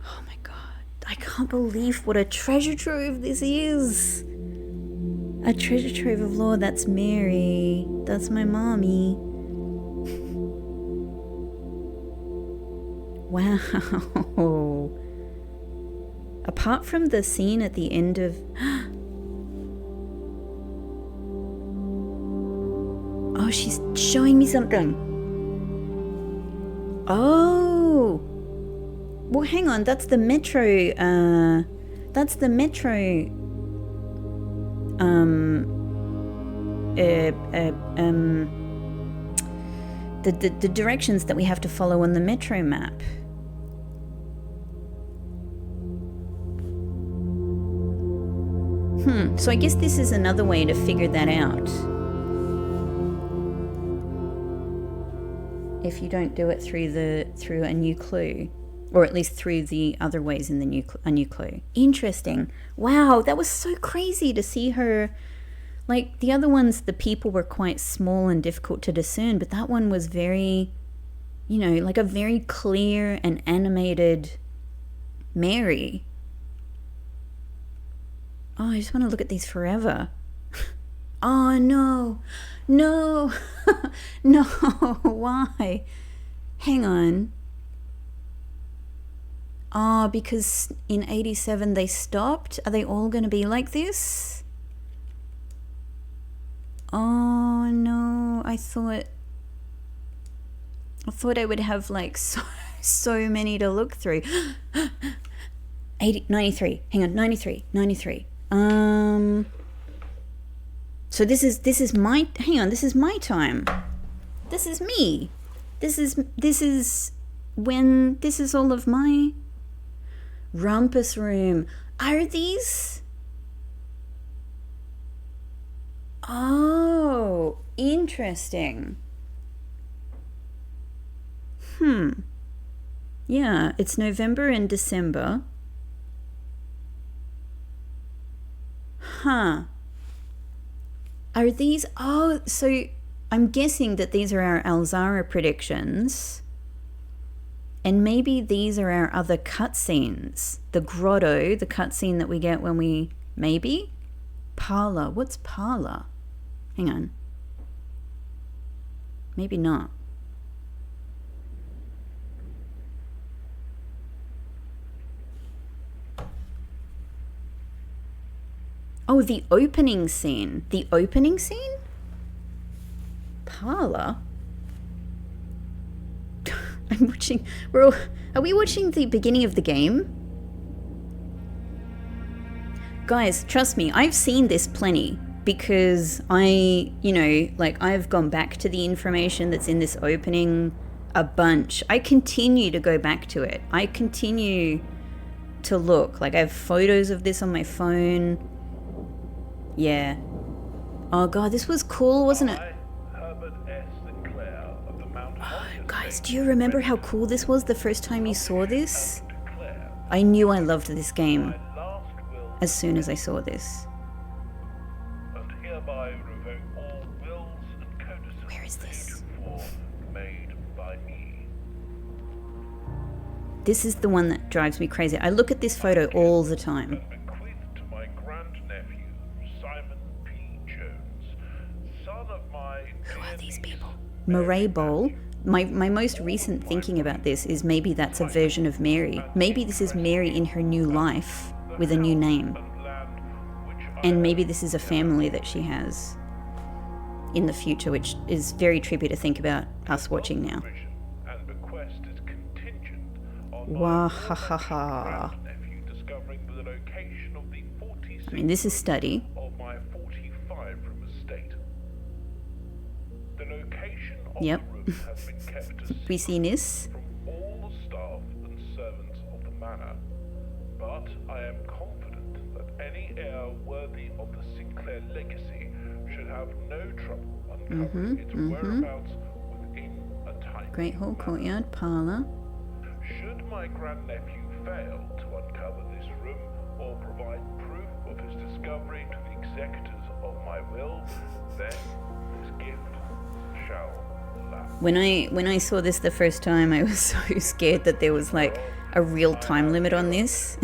oh my god, I can't believe what a treasure trove this is. A treasure trove of lore. That's Mary. That's my mommy. Wow. Apart from the scene at the end of... Oh, she's showing me something. Oh. Well, hang on. That's the metro... That's the metro... The directions that we have to follow on the metro map. So I guess this is another way to figure that out. If you don't do it through a new clue, or at least through the other ways in a new clue. Interesting. Wow, that was so crazy to see her. Like the other ones, the people were quite small and difficult to discern, but that one was very, like a very clear and animated Mary. Oh, I just want to look at these forever. Oh no, no, no, why? Hang on. Oh, because in 87 they stopped? Are they all going to be like this? Oh no, I thought I would have like so many to look through. 93. Hang on, 93. So this is my, hang on, this is my time. This is me. This is when, this is all of my rumpus room. Are these? Oh, interesting. Yeah, it's November and December. Huh. Are these? Oh, so I'm guessing that these are our Alazara predictions. And maybe these are our other cutscenes. The grotto, the cutscene that we get when we... Maybe? Parlor. What's parlor? Hang on. Maybe not. Oh, the opening scene. The opening scene? Parlor? I'm watching... Are we watching the beginning of the game? Guys, trust me, I've seen this plenty. Because I've gone back to the information that's in this opening a bunch. I continue to go back to it. I continue to look. Like, I have photos of this on my phone. Yeah. Oh god, this was cool, wasn't it? Oh, guys, do you remember how cool this was the first time you saw this? I knew I loved this game as soon as I saw this. Where is this? This is the one that drives me crazy. I look at this photo all the time. Who are these people? Murray Bowl. My most recent thinking about this is maybe that's a version of Mary. Maybe this is Mary in her new life with a new name. And maybe this is a family that she has in the future, which is very trippy to think about us watching now. Wahahaha. I mean, this is study. Yep. We seen this. From all the staff and servants of the manor, but I am confident that any heir worthy of the Sinclair legacy should have no trouble uncovering its whereabouts within a time. Great Hall, courtyard, parlour. Should my grandnephew fail to uncover this room or provide proof of his discovery to the executors of my will, then this gift shall lapse. When I saw this the first time, I was so scared that there was like a real time limit on this.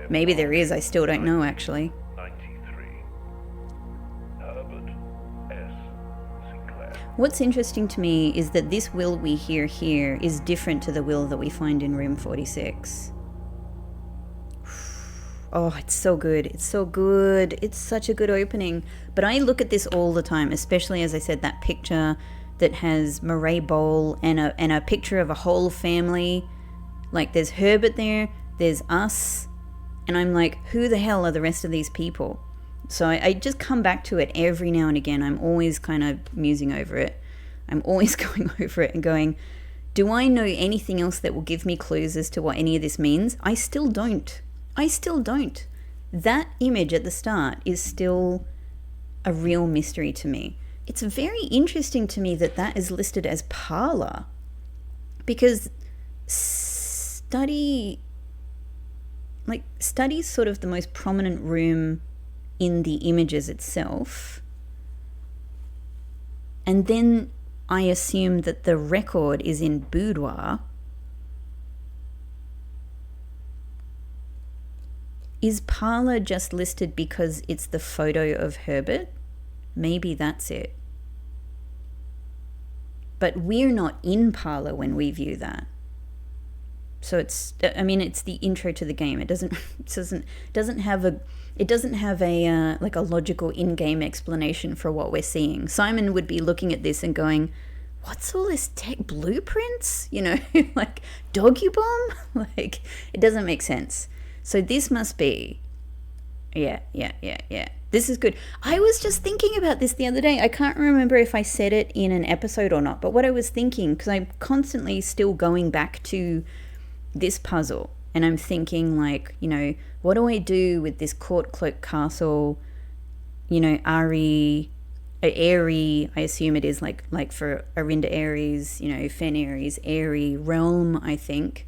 Maybe there is, I still don't know actually. 93. Herbert S. Sinclair. What's interesting to me is that this will we hear here is different to the will that we find in room 46. Oh, it's so good. It's so good. It's such a good opening. But I look at this all the time, especially, as I said, that picture that has Murray Bowl and a picture of a whole family. Like, there's Herbert there, there's us, and I'm like, who the hell are the rest of these people? So I just come back to it every now and again. I'm always kind of musing over it. I'm always going over it and going, do I know anything else that will give me clues as to what any of this means? I still don't. That image at the start is still a real mystery to me. It's very interesting to me that that is listed as parlor, because study's sort of the most prominent room in the images itself. And then I assume that the record is in boudoir. Is Parlor just listed because it's the photo of Herbert? Maybe that's it. But we're not in Parlor when we view that. So it's the intro to the game. It doesn't have a like a logical in-game explanation for what we're seeing. Simon would be looking at this and going, what's all this tech blueprints? Like Dogubomb? Like, it doesn't make sense. So this must be, yeah. This is good. I was just thinking about this the other day. I can't remember if I said it in an episode or not, but what I was thinking, because I'm constantly still going back to this puzzle, and I'm thinking, like, what do I do with this court cloak castle, Airy, I assume it is like for Arinda Aries, Fen Aries, Airy realm, I think.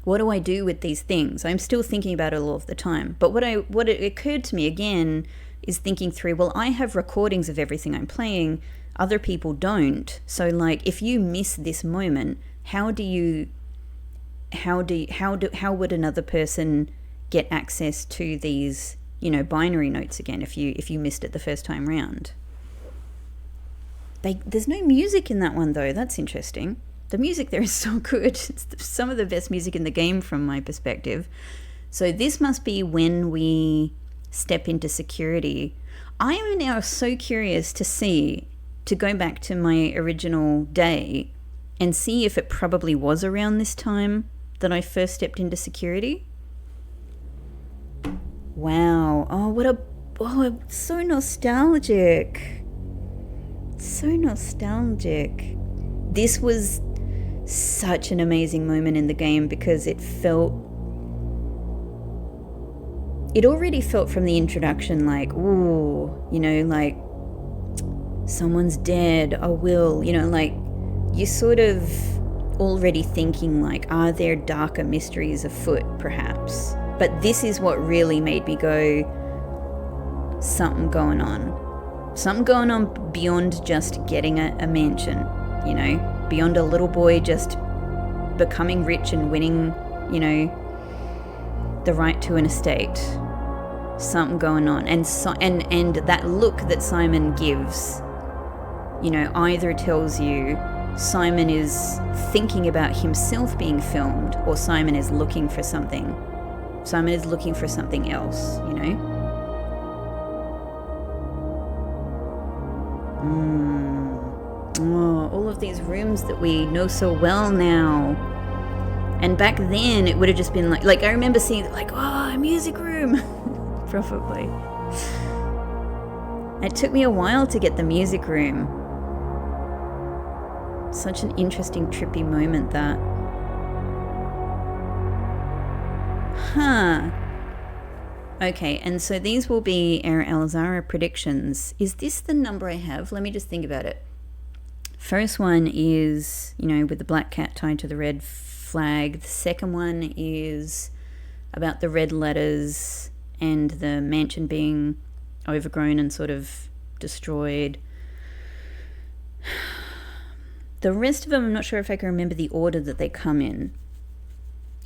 What do I do with these things? I'm still thinking about it all of the time. But what it occurred to me again is thinking through, well, I have recordings of everything I'm playing. Other people don't. So, like, if you miss this moment, how would another person get access to these, binary notes again if you missed it the first time round? There's no music in that one, though. That's interesting. The music there is so good. It's some of the best music in the game from my perspective. So this must be when we step into security. I am now so curious to go back to my original day and see if it probably was around this time that I first stepped into security. Wow. It's so nostalgic. So nostalgic. This was such an amazing moment in the game because it already felt from the introduction like, ooh, like someone's dead, I will, like you're sort of already thinking like, are there darker mysteries afoot perhaps? But this is what really made me go, something going on beyond just getting a mansion, beyond a little boy just becoming rich and winning, the right to an estate. Something going on. And that look that Simon gives, either tells you Simon is thinking about himself being filmed, or Simon is looking for something. Simon is looking for something else, Oh, all of these rooms that we know so well now. And back then it would have just been like I remember seeing like, oh, a music room. Probably. It took me a while to get the music room. Such an interesting, trippy moment, that. Huh. Okay, and so these will be our Alazara predictions. Is this the number I have? Let me just think about it. First one is, with the black cat tied to the red flag. The second one is about the red letters and the mansion being overgrown and sort of destroyed. The rest of them, I'm not sure if I can remember the order that they come in.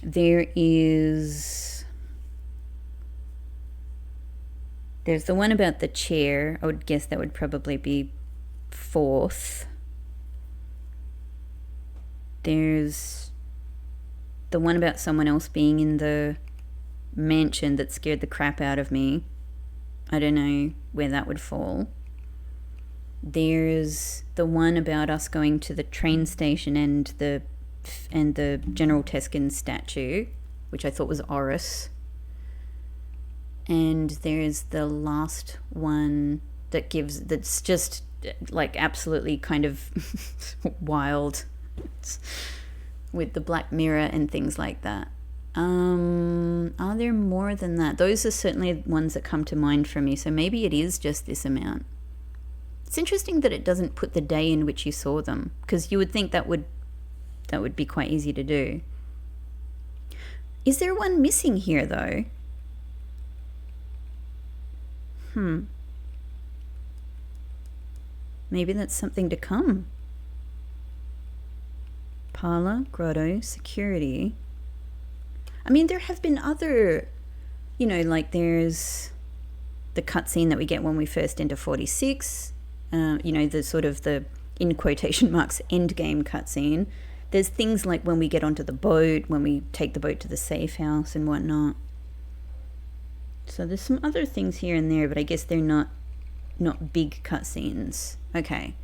There's the one about the chair. I would guess that would probably be fourth. There's the one about someone else being in the mansion that scared the crap out of me. I don't know where that would fall. There's the one about us going to the train station and the General Teskin statue, which I thought was Oris. And there's the last one that's just like absolutely kind of wild, with the black mirror and things like that. Are there more than that? Those are certainly ones that come to mind for me, so maybe it is just this amount. It's interesting that it doesn't put the day in which you saw them, because you would think that would be quite easy to do. Is there one missing here, though? Maybe that's something to come. Parlor, grotto, security. I mean, there have been other, you know, like there's the cutscene that we get when we first enter 46, you know, the sort of the, in quotation marks, end game cutscene. There's things like when we get onto the boat, when we take the boat to the safe house and whatnot. So there's some other things here and there, but I guess they're not big cutscenes. Okay.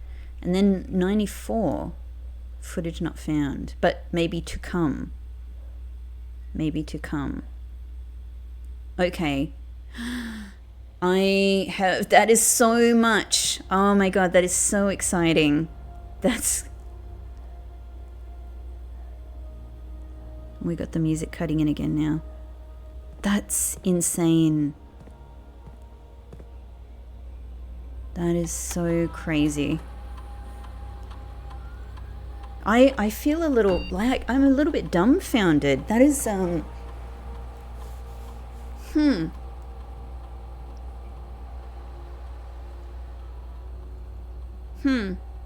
And then 94, footage not found, but maybe to come. Maybe to come. Okay. I have, that is so much. Oh my god, that is so exciting. We got the music cutting in again now. That's insane. That is so crazy. I feel a little, like, I'm a little bit dumbfounded. That is,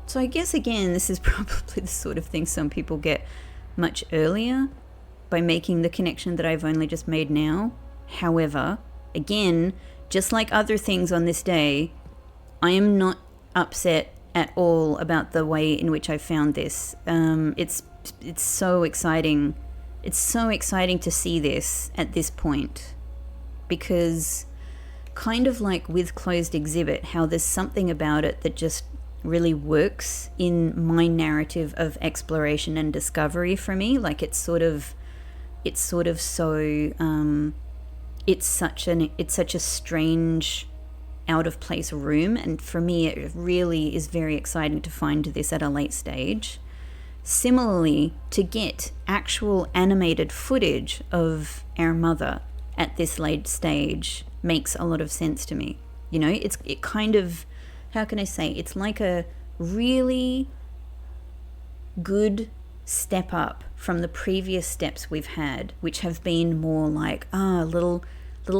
So I guess, again, this is probably the sort of thing some people get much earlier by making the connection that I've only just made now. However, again, just like other things on this day, I am not upset at all about the way in which I found this. It's so exciting. It's so exciting to see this at this point, because kind of like with Closed Exhibit, how there's something about it that just really works in my narrative of exploration and discovery for me. Like it's such a strange, out of place room, and for me it really is very exciting to find this at a late stage. Similarly, to get actual animated footage of our mother at this late stage makes a lot of sense to me. You know, it kind of, how can I say, it's like a really good step up from the previous steps we've had, which have been more like little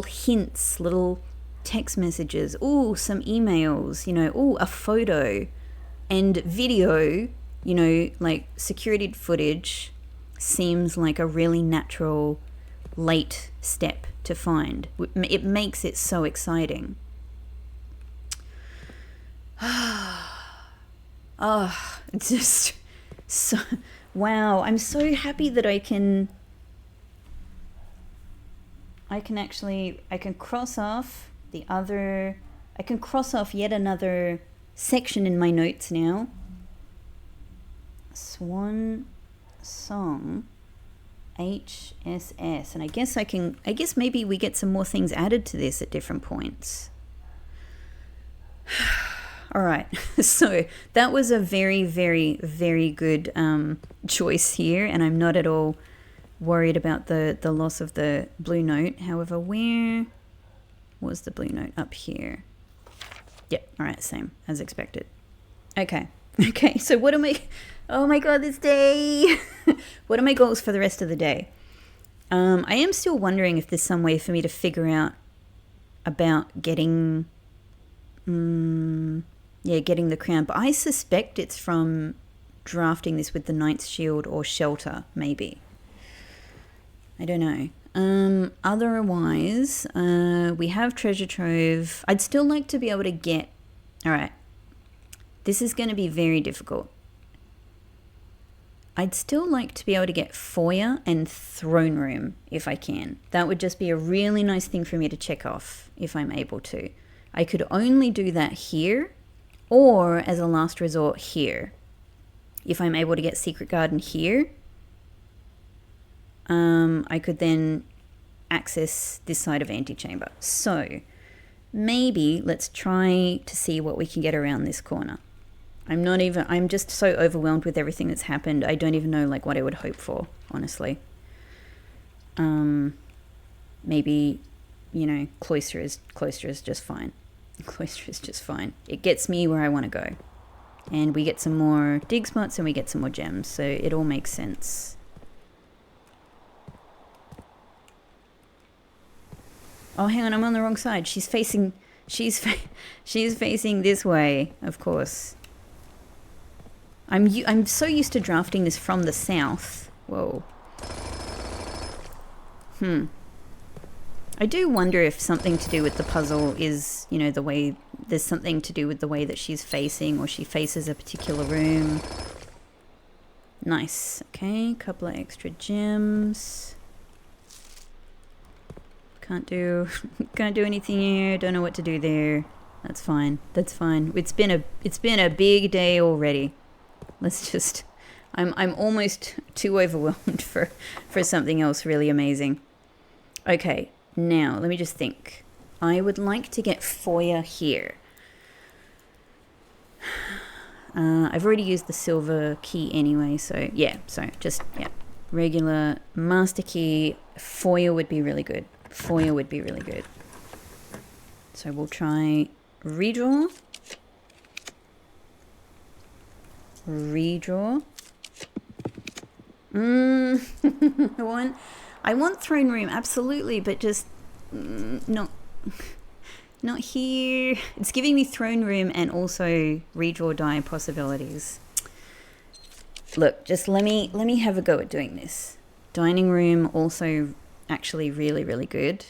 hints, little text messages, some emails, you know, a photo and video, you know, like security footage seems like a really natural late step to find. It makes it so exciting. It's just so, wow, I'm so happy that I can cross off yet another section in my notes now. Swan Song HSS, and I guess maybe we get some more things added to this at different points. All right, so that was a very, very, very good choice here, and I'm not at all worried about the loss of the blue note. However, where was the blue note? Up here. Yep, all right, same as expected. Okay, so what am I... Oh my god, this day! What are my goals for the rest of the day? I am still wondering if there's some way for me to figure out about getting... getting the crown. But I suspect it's from drafting this with the Knight's Shield or Shelter, maybe. I don't know. Otherwise, we have Treasure Trove. I'd still like to be able to get... Alright. This is going to be very difficult. I'd still like to be able to get Foyer and Throne Room, if I can. That would just be a really nice thing for me to check off, if I'm able to. I could only do that here, or as a last resort here. If I'm able to get Secret Garden here, I could then access this side of Antechamber. So maybe let's try to see what we can get around this corner. I'm just so overwhelmed with everything that's happened. I don't even know like what I would hope for, honestly. Maybe, you know, Cloister is just fine. Cloister is just fine. It gets me where I want to go. And we get some more dig spots and we get some more gems, so it all makes sense. Oh, hang on, I'm on the wrong side. She's facing this way, of course. I'm so used to drafting this from the south. Whoa. I do wonder if something to do with the puzzle is, you know, the way, there's something to do with the way that she's facing, or she faces a particular room. Nice. Okay, couple of extra gems. Can't do anything here. Don't know what to do there. That's fine. That's fine. It's been a big day already. Let's just, I'm almost too overwhelmed for something else really amazing. Okay, now let me just think. I would like to get foyer here. I've already used the silver key anyway, so yeah, regular master key. Foyer would be really good. Foyer would be really good. So we'll try redraw. Redraw. I want throne room, absolutely, but just not here. It's giving me throne room and also redraw die possibilities. Look, just let me have a go at doing this. Dining room also actually really, really good.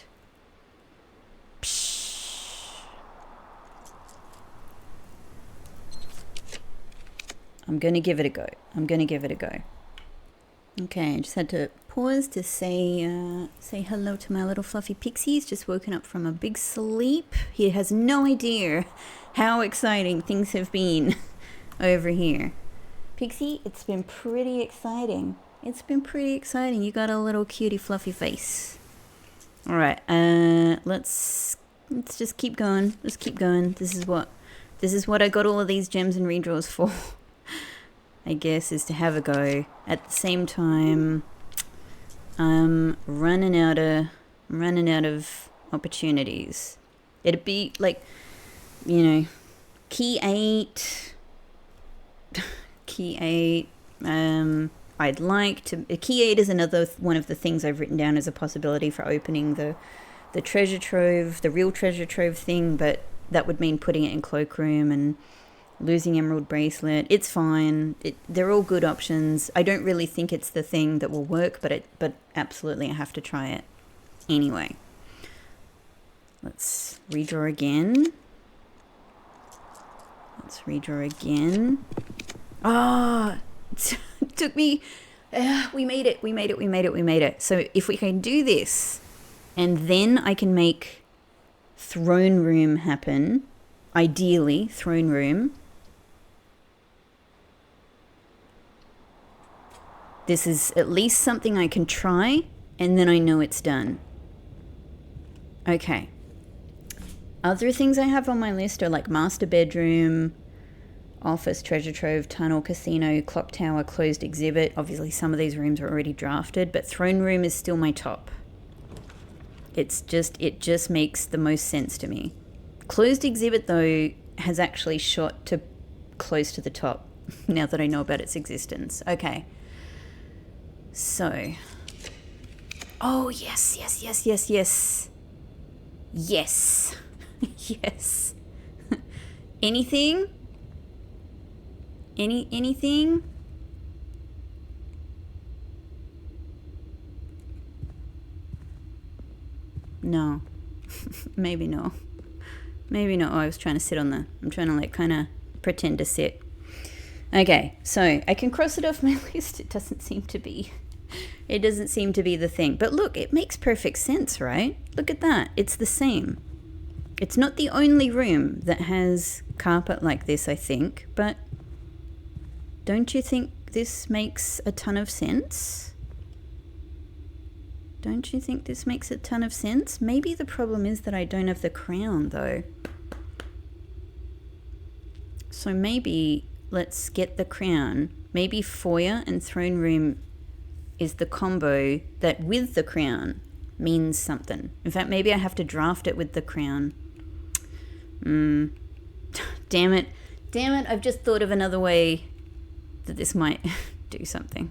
I'm going to give it a go. Okay, I just had to pause to say hello to my little fluffy pixie. He's just woken up from a big sleep. He has no idea how exciting things have been over here. Pixie, it's been pretty exciting. You got a little cutie fluffy face. All right, let's just keep going. This is what I got all of these gems and redraws for. I guess, is to have a go. At the same time, I'm running out of opportunities. It'd be like, you know, key 8. I'd like to. Key 8 is another one of the things I've written down as a possibility for opening the treasure trove, the real treasure trove thing, but that would mean putting it in cloakroom and losing emerald bracelet. It's fine. They're all good options. I don't really think it's the thing that will work, but absolutely I have to try it anyway. Let's redraw again. Ah, it took me. We made it. So if we can do this, and then I can make throne room happen. Ideally, throne room. This is at least something I can try, and then I know it's done. Okay. Other things I have on my list are like master bedroom, office, treasure trove, tunnel, casino, clock tower, closed exhibit. Obviously, some of these rooms are already drafted, but throne room is still my top. It just makes the most sense to me. Closed exhibit, though, has actually shot to close to the top now that I know about its existence. Okay. So, oh, yes. Yes. Anything? Anything? No. Maybe no. Oh, I was trying to sit on I'm trying to like kind of pretend to sit. Okay, so I can cross it off my list. It doesn't seem to be the thing. But look, it makes perfect sense, right? Look at that. It's the same. It's not the only room that has carpet like this, I think, but don't you think this makes a ton of sense? Maybe the problem is that I don't have the crown, though. So maybe let's get the crown. Maybe foyer and throne room is the combo that with the crown means something. In fact, maybe I have to draft it with the crown. Damn it. I've just thought of another way that this might do something.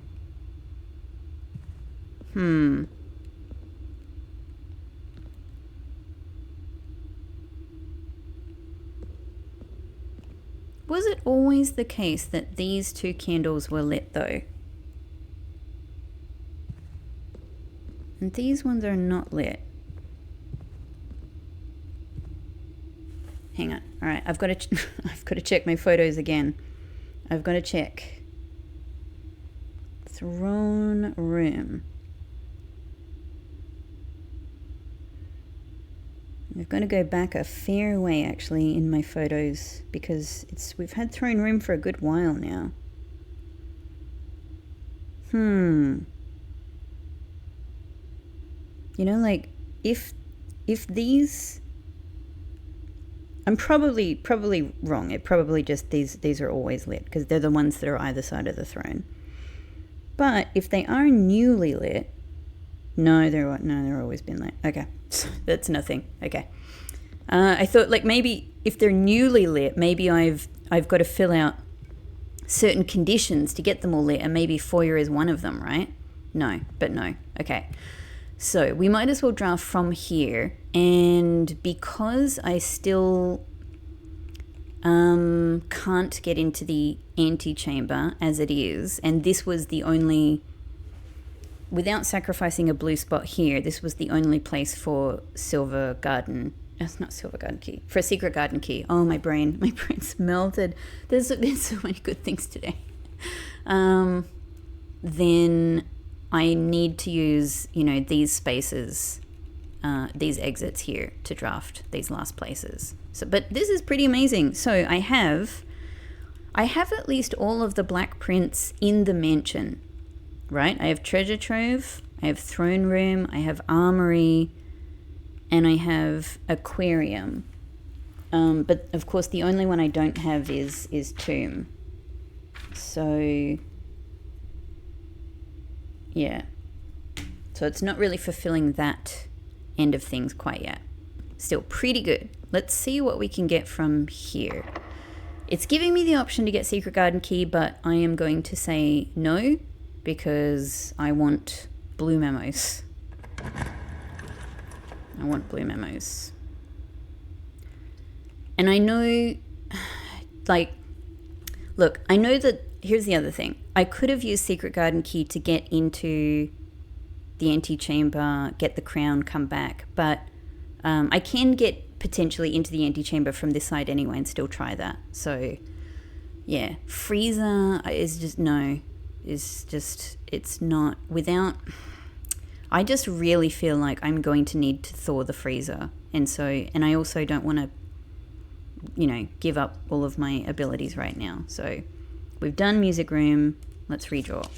Was it always the case that these two candles were lit, though? And these ones are not lit. Hang on. All right, I've got to I've got to check my photos again. I've got to check. Throne room. I've got to go back a fair way actually in my photos because we've had throne room for a good while now. You know, like if these, I'm probably wrong. It probably just these are always lit because they're the ones that are either side of the throne. But if they are newly lit, they're always been lit. Okay, that's nothing. Okay, I thought like maybe if they're newly lit, maybe I've got to fill out certain conditions to get them all lit, and maybe foyer is one of them, right? No. Okay, so we might as well draft from here, and because I still can't get into the antechamber as it is, and this was the only, without sacrificing a blue spot here, this was the only place for silver garden. That's not silver garden key. For a secret garden key. Oh, my brain's melted. There's so many good things today. Then I need to use, these spaces, these exits here to draft these last places. So, but this is pretty amazing. So I have at least all of the black prints in the mansion, right? I have treasure trove, I have throne room, I have armory, and I have aquarium. But of course the only one I don't have is tomb. So yeah. So it's not really fulfilling that end of things quite yet. Still pretty good. Let's see what we can get from here. It's giving me the option to get secret garden key, but I am going to say no because I want blue memos. I want blue memos. And I know, like, look, I know that, here's the other thing. I could have used secret garden key to get into the antechamber, get the crown, come back, but I can get potentially into the antechamber from this side anyway and still try that. So, yeah, freezer is just, no, it's not, without, I just really feel like I'm going to need to thaw the freezer. And I also don't want to, give up all of my abilities right now. So we've done music room. Let's redraw.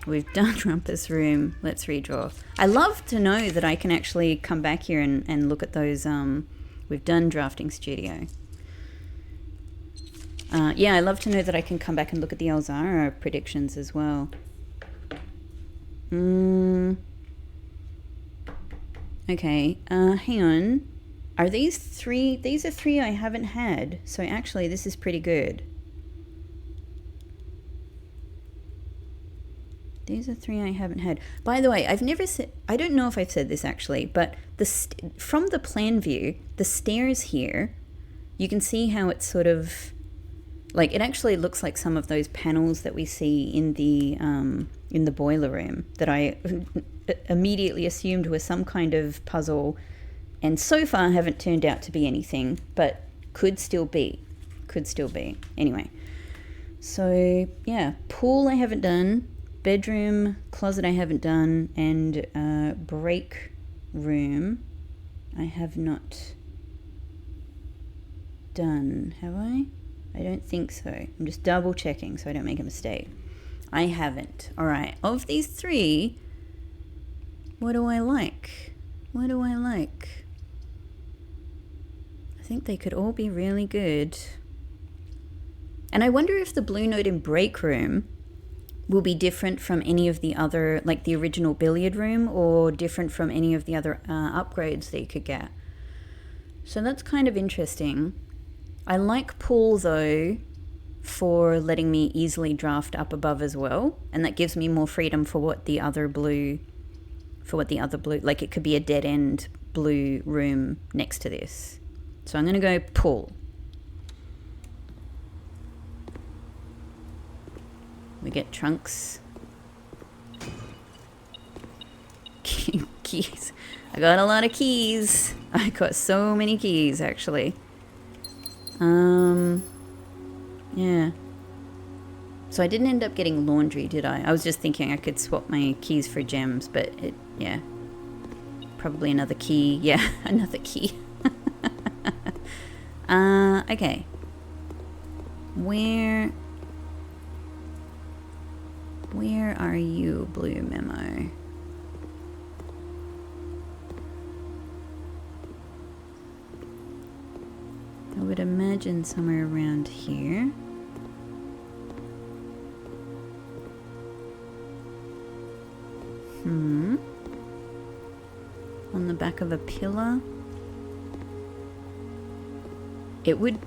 We've done rumpus room. Let's redraw. I love to know that I can actually come back here and look at those. We've done drafting studio. Yeah, I love to know that I can come back and look at the Alazara predictions as well. Okay, hang on. Are these three? These are three I haven't had. So actually, this is pretty good. These are three I haven't had. By the way, I've never said, I don't know if I've said this actually, but from the plan view, the stairs here, you can see how it's sort of, like, it actually looks like some of those panels that we see in the boiler room that I immediately assumed were some kind of puzzle, and so far haven't turned out to be anything, but could still be. Anyway, so yeah, pool I haven't done, bedroom, closet I haven't done, and break room I have not done, have I? I don't think so. I'm just double checking so I don't make a mistake. I haven't. All right. Of these three, what do I like? I think they could all be really good. And I wonder if the blue note in break room will be different from any of the other, like the original billiard room, or different from any of the other upgrades that you could get. So that's kind of interesting. I like pool though for letting me easily draft up above as well, and that gives me more freedom for what the other blue, like it could be a dead end blue room next to this. So I'm going to go pool. We get trunks. Keys. I got a lot of keys. I got so many keys, actually. Yeah. So I didn't end up getting laundry, did I? I was just thinking I could swap my keys for gems, but yeah. Probably another key. Yeah, another key. Okay. Where are you, Blue Memo? I would imagine somewhere around here. On the back of a pillar. It would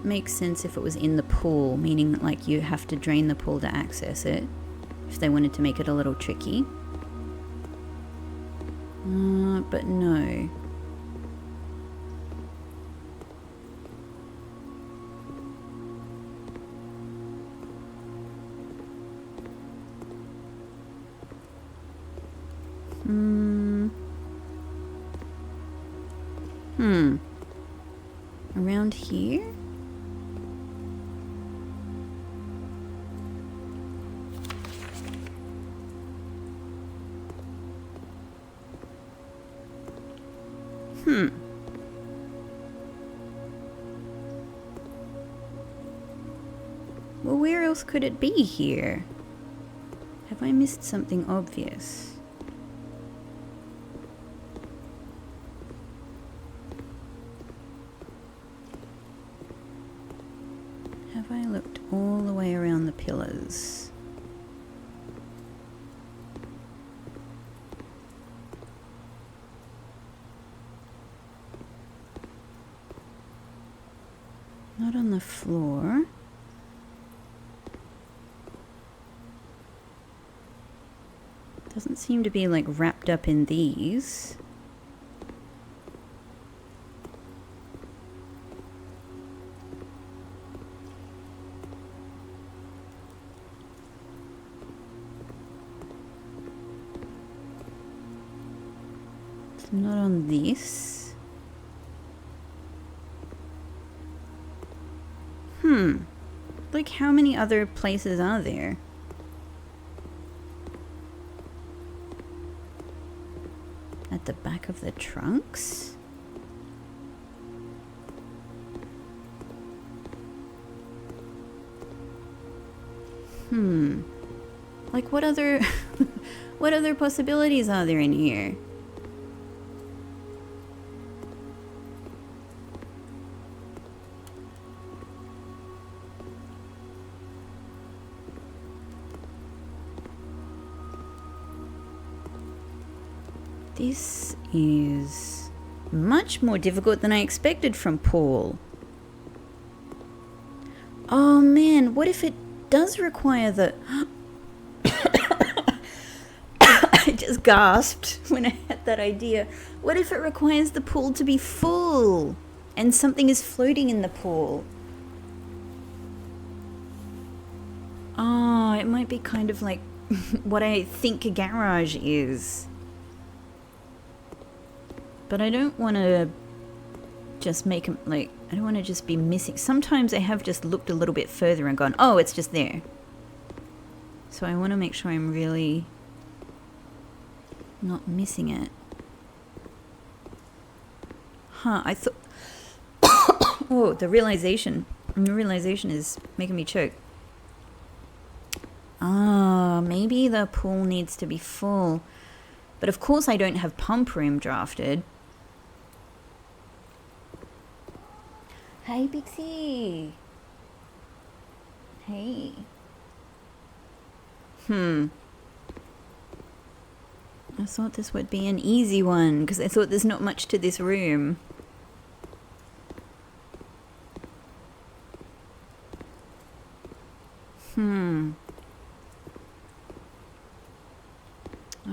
make sense if it was in the pool, meaning like you have to drain the pool to access it, if they wanted to make it a little tricky. But no. Around here? Well, where else could it be here? Have I missed something obvious? Have I looked all the way around the pillars? Not on the floor. Doesn't seem to be like wrapped up in these. It's not on this. Like, how many other places are there? At the back of the trunks? Like, what other what other possibilities are there in here? This is much more difficult than I expected from Paul. Oh man, what if it does require the... I just gasped when I had that idea. What if it requires the pool to be full and something is floating in the pool? Oh, it might be kind of like what I think a garage is. But I don't want to just make them, like, I don't want to just be missing. Sometimes I have just looked a little bit further and gone, oh, it's just there. So I want to make sure I'm really not missing it. Huh, I thought... Oh, the realization is making me choke. Ah, maybe the pool needs to be full. But of course I don't have pump room drafted. Hey, Pixie. Hey. I thought this would be an easy one, because I thought there's not much to this room. Oh,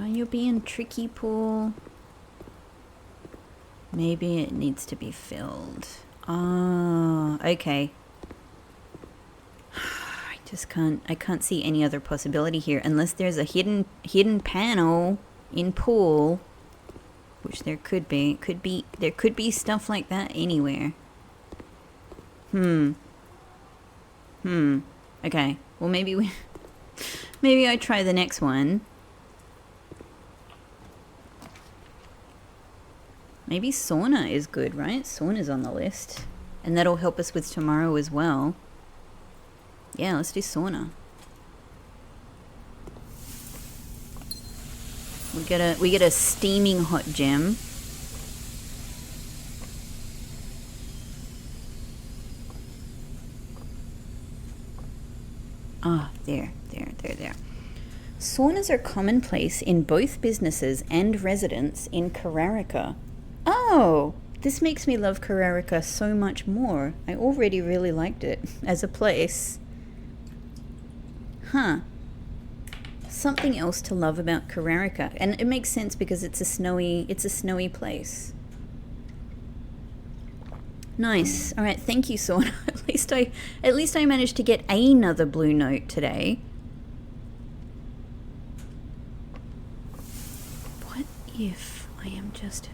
you're being tricky, Paul. Maybe it needs to be filled. Ah, okay. I I can't see any other possibility here unless there's a hidden panel in pool, which there could be. There could be stuff like that anywhere. Okay. Well, maybe I try the next one. Maybe sauna is good, right? Sauna's on the list. And that'll help us with tomorrow as well. Yeah, let's do sauna. We get a steaming hot gem. Ah, there. Saunas are commonplace in both businesses and residents in Kararika. Oh, this makes me love Kararika so much more. I already really liked it as a place. Huh. Something else to love about Kararika, and it makes sense because it's a snowy place. Nice. All right, thank you, Sauna. At least I managed to get another blue note today. What if I am just...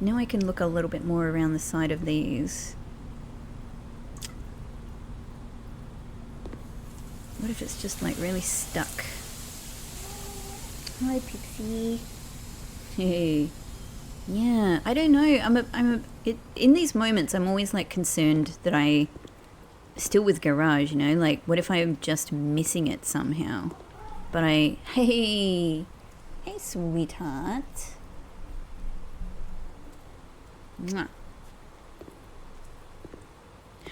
Now I can look a little bit more around the side of these. What if it's just like really stuck? Hi, Pixie. Hey. Yeah, I don't know. In these moments, I'm always like concerned that still with garage, you know, like what if I'm just missing it somehow? But hey, sweetheart. Mwah.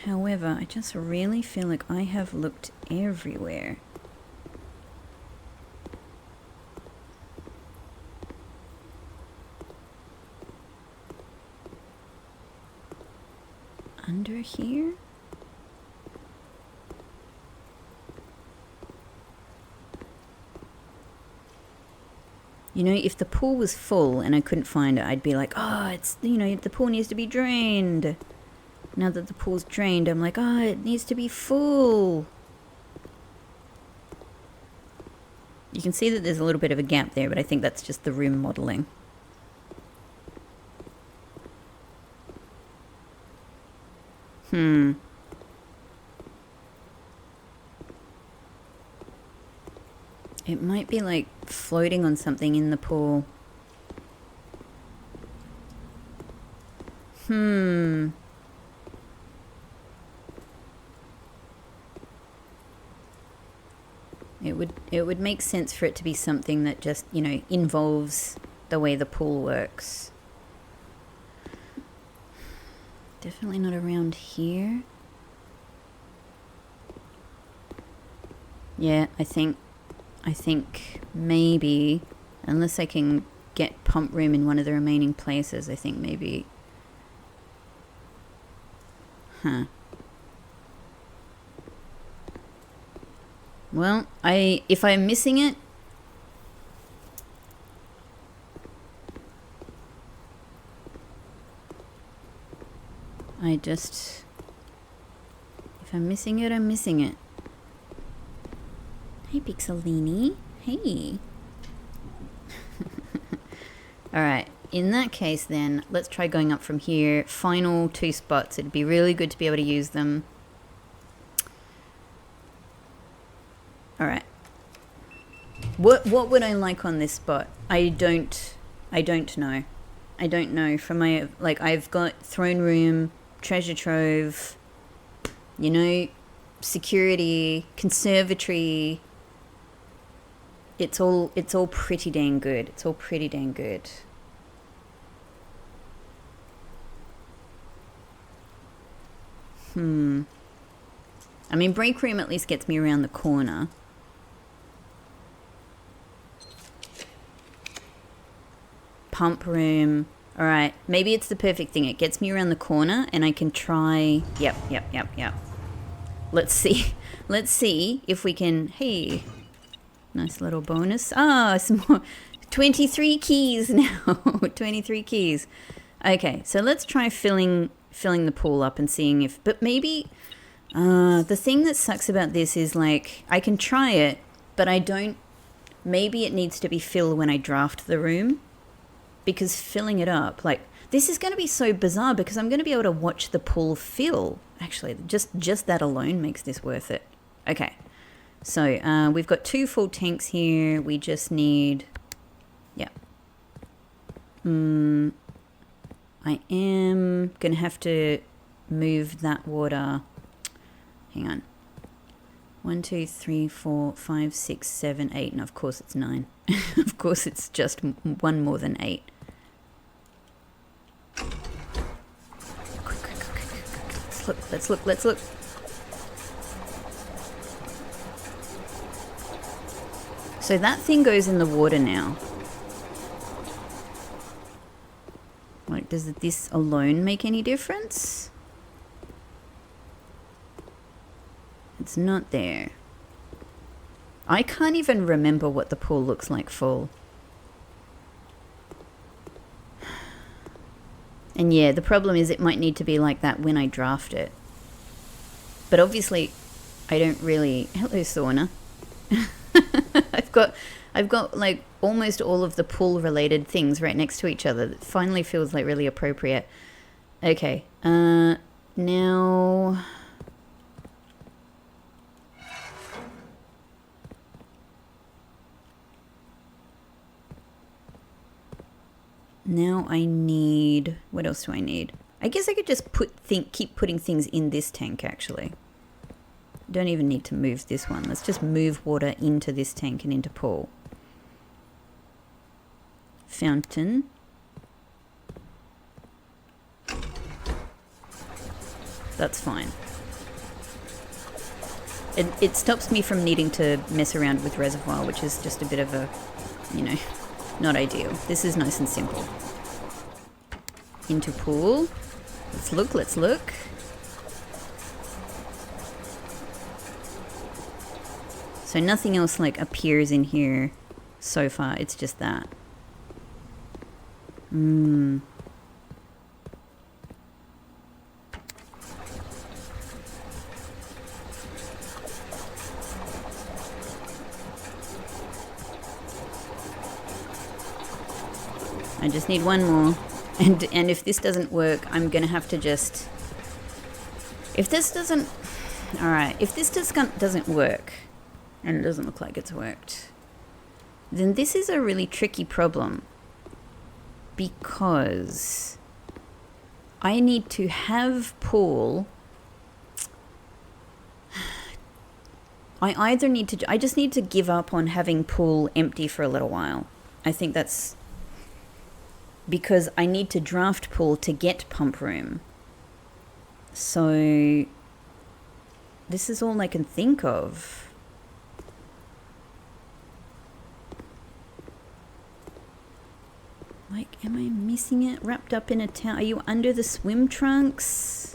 However, I just really feel like I have looked everywhere. Under here? You know, if the pool was full and I couldn't find it, I'd be like, oh, it's, you know, the pool needs to be drained. Now that the pool's drained, I'm like, oh, it needs to be full. You can see that there's a little bit of a gap there, but I think that's just the room modeling. It might be like floating on something in the pool. It would make sense for it to be something that just, you know, involves the way the pool works. Definitely not around here. Yeah, I think maybe, unless I can get pump room in one of the remaining places, I think maybe... Well, if I'm missing it... If I'm missing it, I'm missing it. Hey, Pixelini. Hey. Alright, in that case then, let's try going up from here. Final 2 spots. It'd be really good to be able to use them. Alright. What would I like on this spot? I don't know. I don't know. From my, like, I've got throne room, treasure trove, you know, security, conservatory. It's all pretty dang good. It's all pretty dang good. I mean, break room at least gets me around the corner. Pump room. Alright, maybe it's the perfect thing. It gets me around the corner and I can try... Yep. Let's see. Let's see if we can... Hey, nice little bonus. Ah, some more... 23 keys now. 23 keys. Okay, so let's try filling the pool up and seeing if... But maybe... The thing that sucks about this is, like, I can try it, but I don't... Maybe it needs to be filled when I draft the room. Because filling it up, like... This is going to be so bizarre because I'm going to be able to watch the pool fill. Actually, just that alone makes this worth it. Okay. So, we've got 2 full tanks here. We just need... Yeah. I am going to have to move that water... Hang on. 1, 2, 3, 4, 5, 6, 7, 8. And of course it's 9. Of course it's just 1 more than 8. Quick. Let's look. So that thing goes in the water now. Like, does this alone make any difference? It's not there. I can't even remember what the pool looks like full. And yeah, the problem is it might need to be like that when I draft it. But obviously, I don't really... Hello, sauna. I've got like almost all of the pool related things right next to each other. That finally feels like really appropriate. Okay, now... Now I need... What else do I need? I guess I could just keep putting things in this tank, actually. Don't even need to move this one. Let's just move water into this tank and into pool. Fountain. That's fine. It stops me from needing to mess around with reservoir, which is just a bit of a, you know, not ideal. This is nice and simple. Into pool. Let's look. So nothing else like appears in here so far. It's just that. I just need one more. And if this doesn't work, I'm gonna have to just... If this doesn't... Alright, if this doesn't work, and it doesn't look like it's worked, then this is a really tricky problem. Because I need to have pool... I just need to give up on having pool empty for a little while. I think that's... Because I need to draft pool to get pump room. So this is all I can think of. Like, am I missing it? Wrapped up in a towel? Are you under the swim trunks?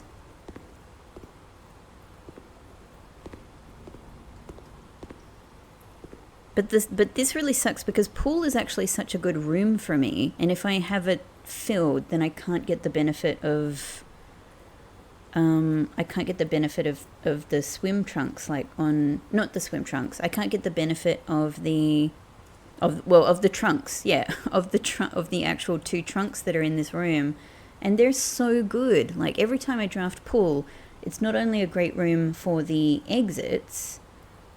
But this really sucks because pool is actually such a good room for me, and if I have it filled, then I can't get the benefit of of the swim trunks, like on... Not the swim trunks. I can't get the benefit of the trunks, yeah, of the actual 2 trunks that are in this room, and they're so good. Like, every time I draft pool, it's not only a great room for the exits,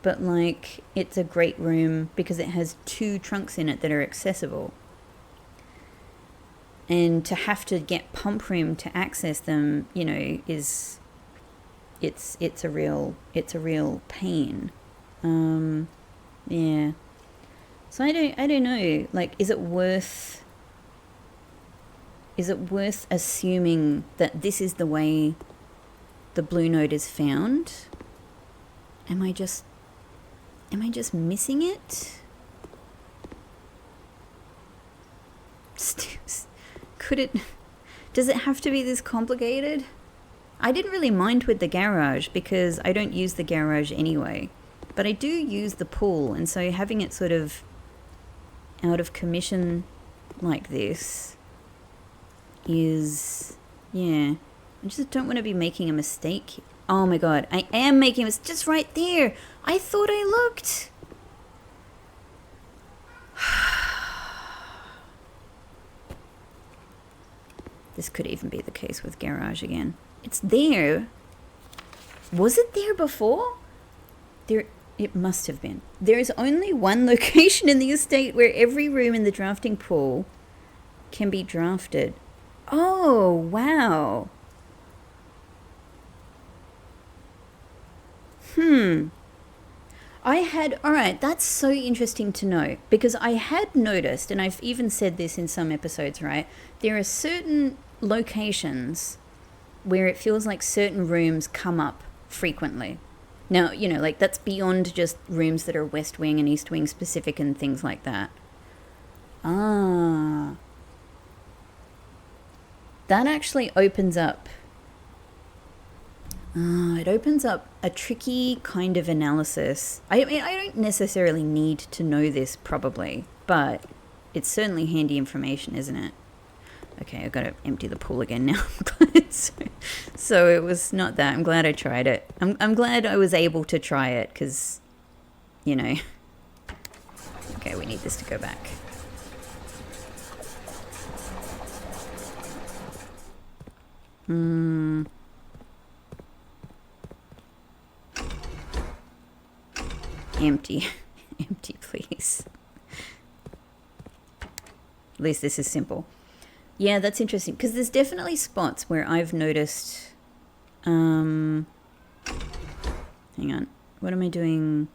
but like it's a great room because it has 2 trunks in it that are accessible. And to have to get pump room to access them, you know, it's a real pain. Yeah. So I don't know. Like, is it worth assuming that this is the way the blue node is found? Am I just missing it? Does it have to be this complicated? I didn't really mind with the garage because I don't use the garage anyway, but I do use the pool, and so having it sort of out of commission like this is, yeah, I just don't want to be making a mistake Oh my god, I am making it just right there. I thought I looked. This could even be the case with garage again. It's there. Was it there before? It must have been. There is only one location in the estate where every room in the drafting pool can be drafted. Oh, wow. Alright, that's so interesting to know, because I had noticed, and I've even said this in some episodes, right? There are certain locations where it feels like certain rooms come up frequently. Now, you know, like that's beyond just rooms that are West Wing and East Wing specific and things like that. Ah. That actually opens up. It opens up a tricky kind of analysis. I mean, I don't necessarily need to know this probably, but it's certainly handy information, isn't it? Okay, I've got to empty the pool again now. So it was not that. I'm glad I tried it. I'm glad I was able to try it because, you know. Okay, we need this to go back. Empty. Empty, please. At least this is simple. Yeah, that's interesting, because there's definitely spots where I've noticed... hang on. What am I doing?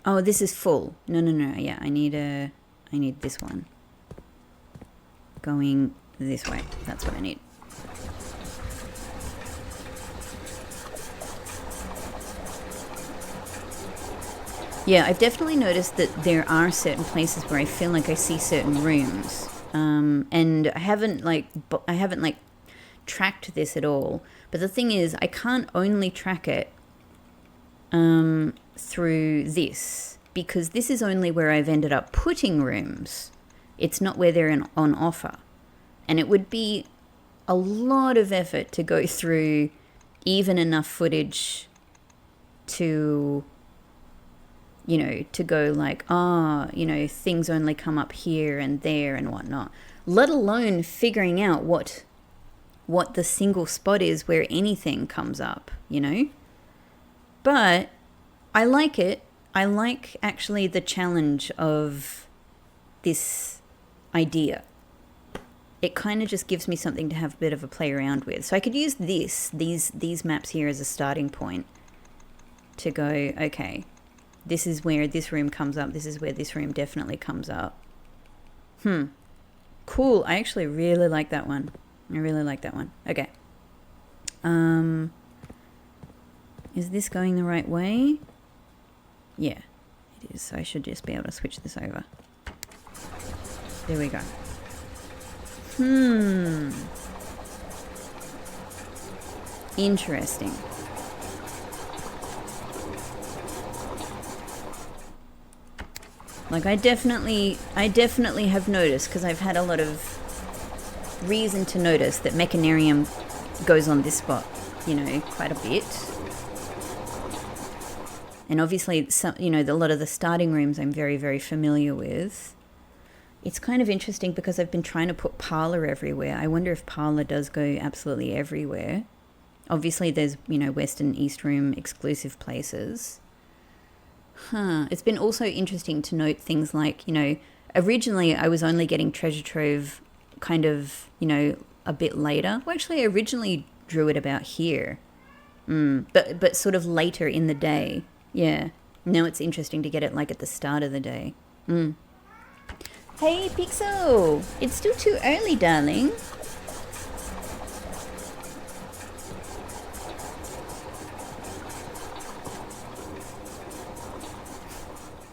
Oh, this is full. No. Yeah, I need this one. Going this way. That's what I need. Yeah, I've definitely noticed that there are certain places where I feel like I see certain rooms, and I haven't tracked this at all. But the thing is, I can't only track it through this, because this is only where I've ended up putting rooms. It's not where they're on offer, and it would be a lot of effort to go through even enough footage to, you know, to go like, you know, things only come up here and there and whatnot, let alone figuring out what the single spot is where anything comes up, you know. But I like it. I like actually the challenge of this idea. It kind of just gives me something to have a bit of a play around with. So I could use these maps here as a starting point to go, okay, this is where this room comes up. This is where this room definitely comes up. Cool. I actually really like that one. I really like that one. Okay. Is this going the right way? Yeah, it is. So I should just be able to switch this over. There we go. Interesting. Like I definitely have noticed, because I've had a lot of reason to notice that Mechanarium goes on this spot, you know, quite a bit. And obviously, some, you know, a lot of the starting rooms I'm very, very familiar with. It's kind of interesting because I've been trying to put parlour everywhere. I wonder if parlour does go absolutely everywhere. Obviously, there's, you know, West and East Room exclusive places. It's been also interesting to note things like, you know, originally I was only getting Treasure Trove kind of, you know, a bit later. Well, actually, I originally drew it about here. But sort of later in the day. Yeah. Now it's interesting to get it like at the start of the day. Hey, Pixel! It's still too early, darling.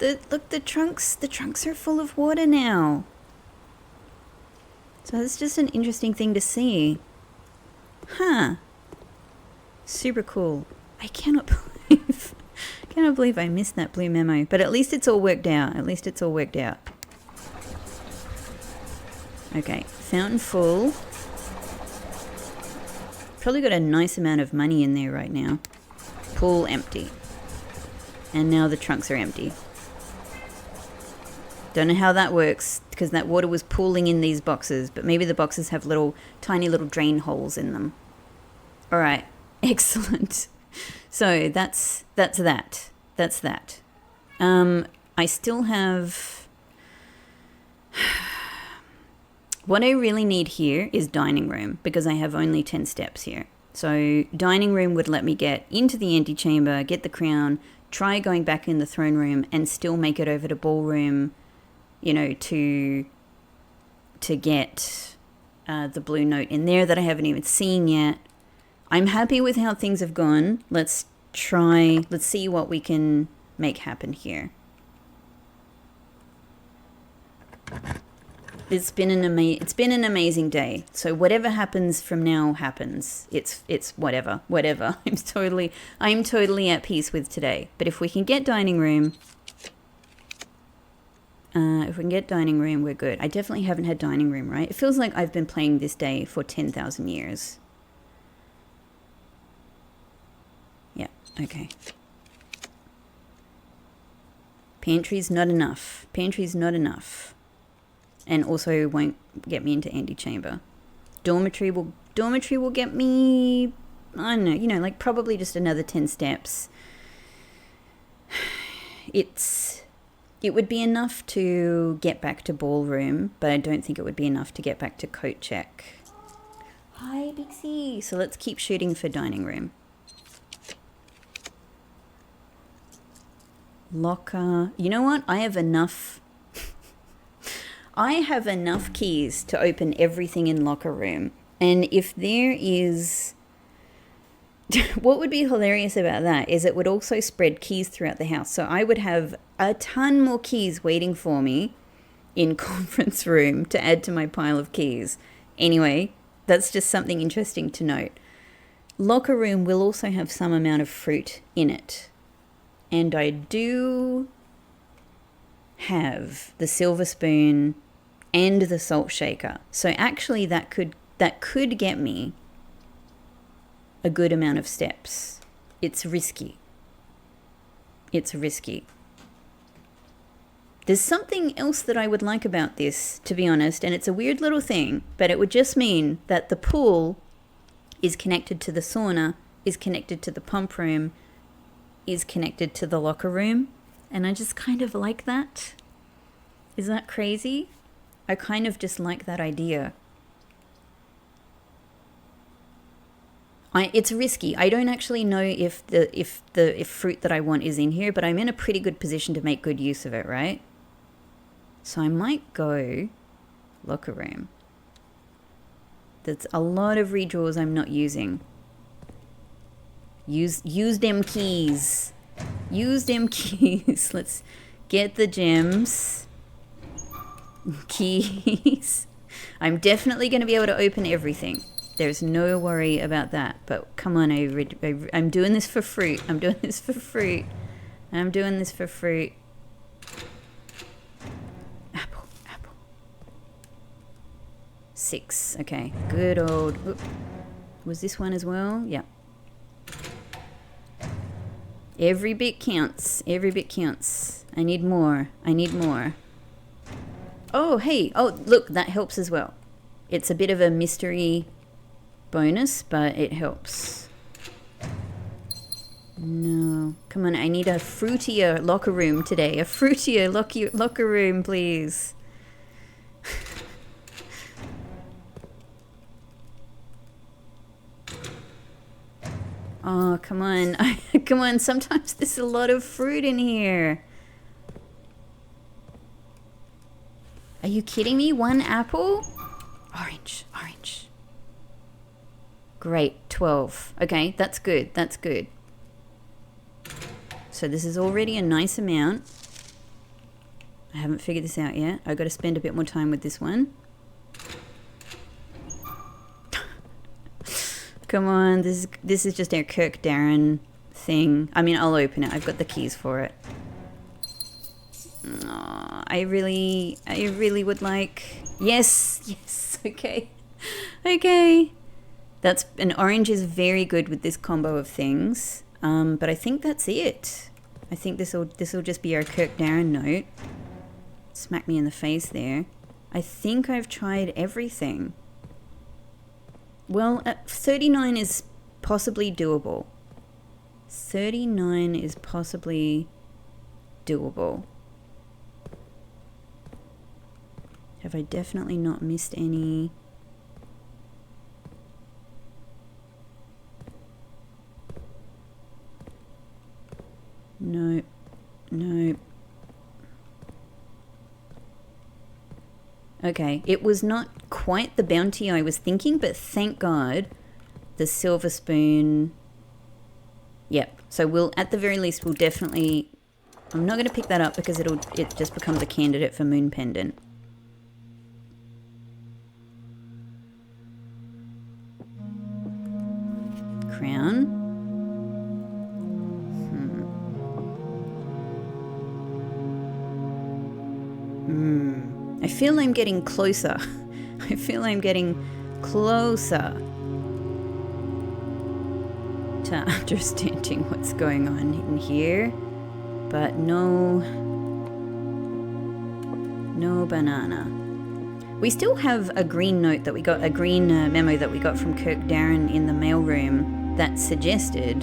Look, the trunks are full of water now. So that's just an interesting thing to see. Super cool. I cannot believe I missed that blue memo. But at least it's all worked out. Okay, fountain full. probably got a nice amount of money in there right now. Pool empty. And now the trunks are empty. Don't know how that works, because that water was pooling in these boxes, but maybe the boxes have tiny little drain holes in them. All right, excellent. So that's that. That's that. I still have... What I really need here is dining room, because I have only 10 steps here. So dining room would let me get into the antechamber, get the crown, try going back in the throne room, and still make it over to ballroom, you know, to get the blue note in there that I haven't even seen yet. I'm happy with how things have gone. Let's see what we can make happen here. It's been an amazing day. So whatever happens from now happens. It's whatever. I'm totally at peace with today. But if we can get dining room, we're good. I definitely haven't had dining room, right? It feels like I've been playing this day for 10,000 years. Yeah, okay. Pantry's not enough. And also won't get me into antechamber. Dormitory will get me, I don't know, you know, like probably just another 10 steps. It would be enough to get back to ballroom, but I don't think it would be enough to get back to coat check. Hi, Bixie. So let's keep shooting for dining room. Locker. You know what? I have enough keys to open everything in locker room. And if there is... what would be hilarious about that is it would also spread keys throughout the house. So I would have a ton more keys waiting for me in conference room to add to my pile of keys. Anyway, that's just something interesting to note. Locker room will also have some amount of fruit in it. And I do have the silver spoon and the salt shaker. So actually that could get me a good amount of steps. It's risky. There's something else that I would like about this, to be honest, and it's a weird little thing, but it would just mean that the pool is connected to the sauna, is connected to the pump room, is connected to the locker room, and I just kind of like that. Is that crazy? I kind of just like that idea. It's risky. I don't actually know if fruit that I want is in here, but I'm in a pretty good position to make good use of it, right? So I might go locker room. There's a lot of redraws I'm not using. Use them keys. Use them keys. Let's get the gems. Keys. I'm definitely going to be able to open everything. There's no worry about that. But come on, I'm doing this for fruit. I'm doing this for fruit. Apple. 6. Okay. Good old... Oop. Was this one as well? Yeah. Every bit counts. I need more. Oh, hey. Oh, look, that helps as well. It's a bit of a mystery bonus, but it helps. No. Come on, I need a fruitier locker room today. A fruitier locker room, please. Oh, come on. Come on, sometimes there's a lot of fruit in here. Are you kidding me? 1 apple? Orange. Great, 12. Okay, that's good. So this is already a nice amount. I haven't figured this out yet. I've got to spend a bit more time with this one. Come on, this is just our Kirk Darren thing. I mean, I'll open it. I've got the keys for it. Oh, I really would like... Yes, okay. That's an orange is very good with this combo of things. But I think that's it. I think this'll just be our Kirk Darren note. Smack me in the face there. I think I've tried everything. Well, 39 is possibly doable. 39 is possibly doable. Have I definitely not missed any? No, no. Okay, it was not quite the bounty I was thinking, but thank God the silver spoon. Yep, so we'll, at the very least, we'll definitely, I'm not going to pick that up because it just becomes a candidate for moon pendant. Crown. I feel I'm getting closer. I feel I'm getting closer to understanding what's going on in here. But no banana. We still have a green note that we got, a green memo that we got from Kirk Darren in the mailroom that suggested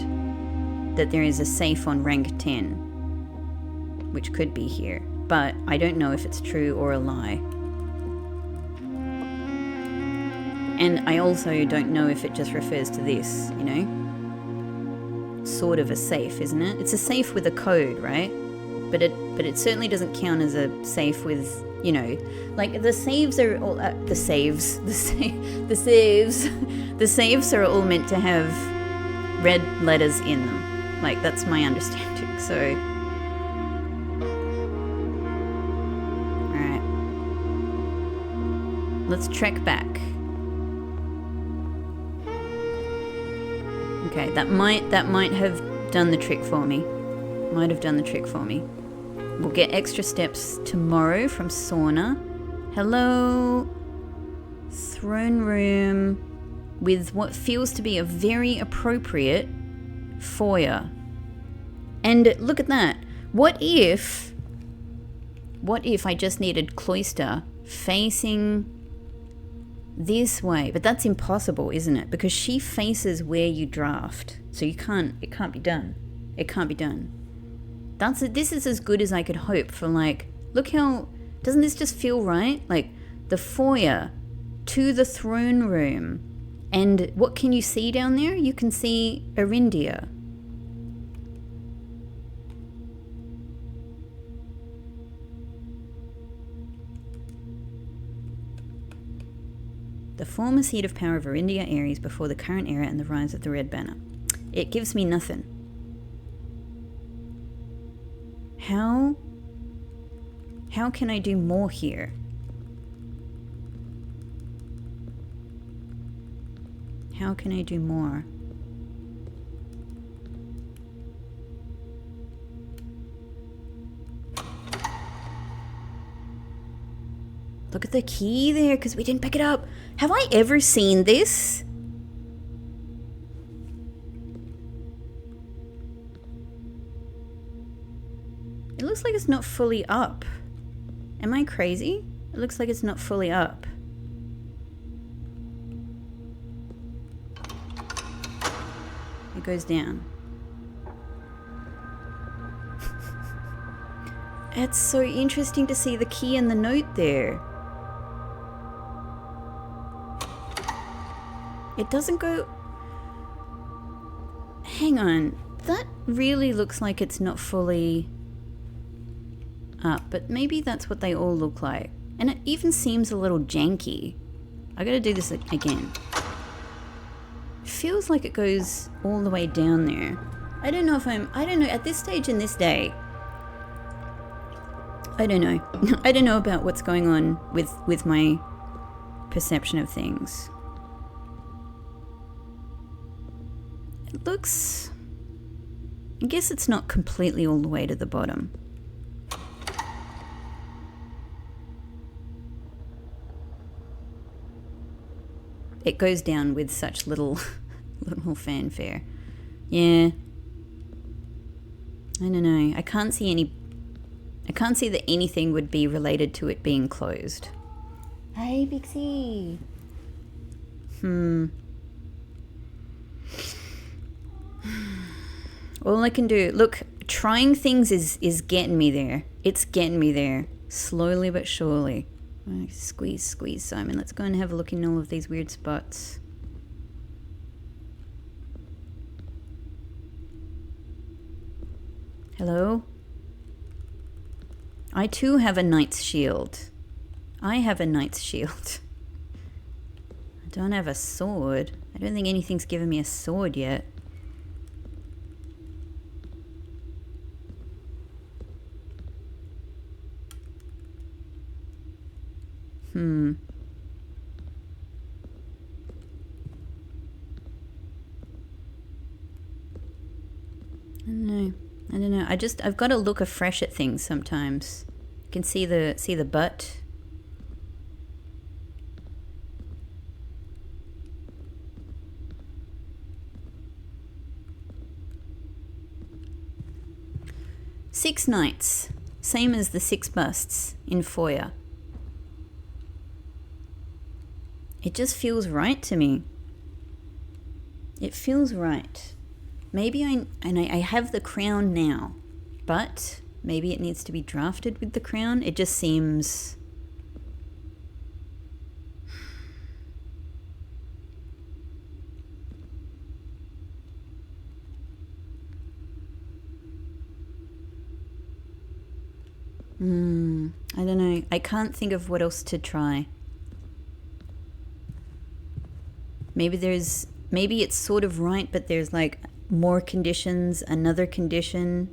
that there is a safe on rank 10, which could be here. But I don't know if it's true or a lie. And I also don't know if it just refers to this, you know? Sort of a safe, isn't it? It's a safe with a code, right? But it certainly doesn't count as a safe with, you know, like the saves are all the saves are all meant to have red letters in them. Like that's my understanding. So let's trek back. Okay, that might have done the trick for me. Might have done the trick for me. We'll get extra steps tomorrow from Sauna. Hello, throne room with what feels to be a very appropriate foyer. And look at that. What if I just needed cloister facing this way? But that's impossible, isn't it? Because she faces where you draft. So it can't be done. It can't be done. This is as good as I could hope for, like, look how, doesn't this just feel right? Like the foyer to the throne room. And what can you see down there? You can see Arindia. The former seat of power of Arindia Ares before the current era and the rise of the Red Banner. It gives me nothing. How can I do more here? How can I do more? Look at the key there, because we didn't pick it up. Have I ever seen this? It looks like it's not fully up. Am I crazy? It looks like it's not fully up. It goes down. It's so interesting to see the key and the note there. It doesn't go... Hang on. That really looks like it's not fully up, but maybe that's what they all look like. And it even seems a little janky. I gotta do this again. Feels like it goes all the way down there. I don't know, at this stage in this day, I don't know. I don't know about what's going on with my perception of things. It looks... I guess it's not completely all the way to the bottom. it goes down with such little little fanfare. Yeah. I don't know. I can't see that anything would be related to it being closed. Hey, Pixie. All I can do, look, trying things is getting me there. It's getting me there. Slowly but surely. Squeeze, Simon. Let's go and have a look in all of these weird spots. Hello? I too have a knight's shield. I have a knight's shield. I don't have a sword. I don't think anything's given me a sword yet. I don't know. I've got to look afresh at things sometimes. You can see the butt. Six knights, same as the 6 busts in foyer. It just feels right to me. It feels right. Maybe I have the crown now, but maybe it needs to be drafted with the crown. It just seems... I don't know. I can't think of what else to try. Maybe it's sort of right, but there's like more conditions, another condition.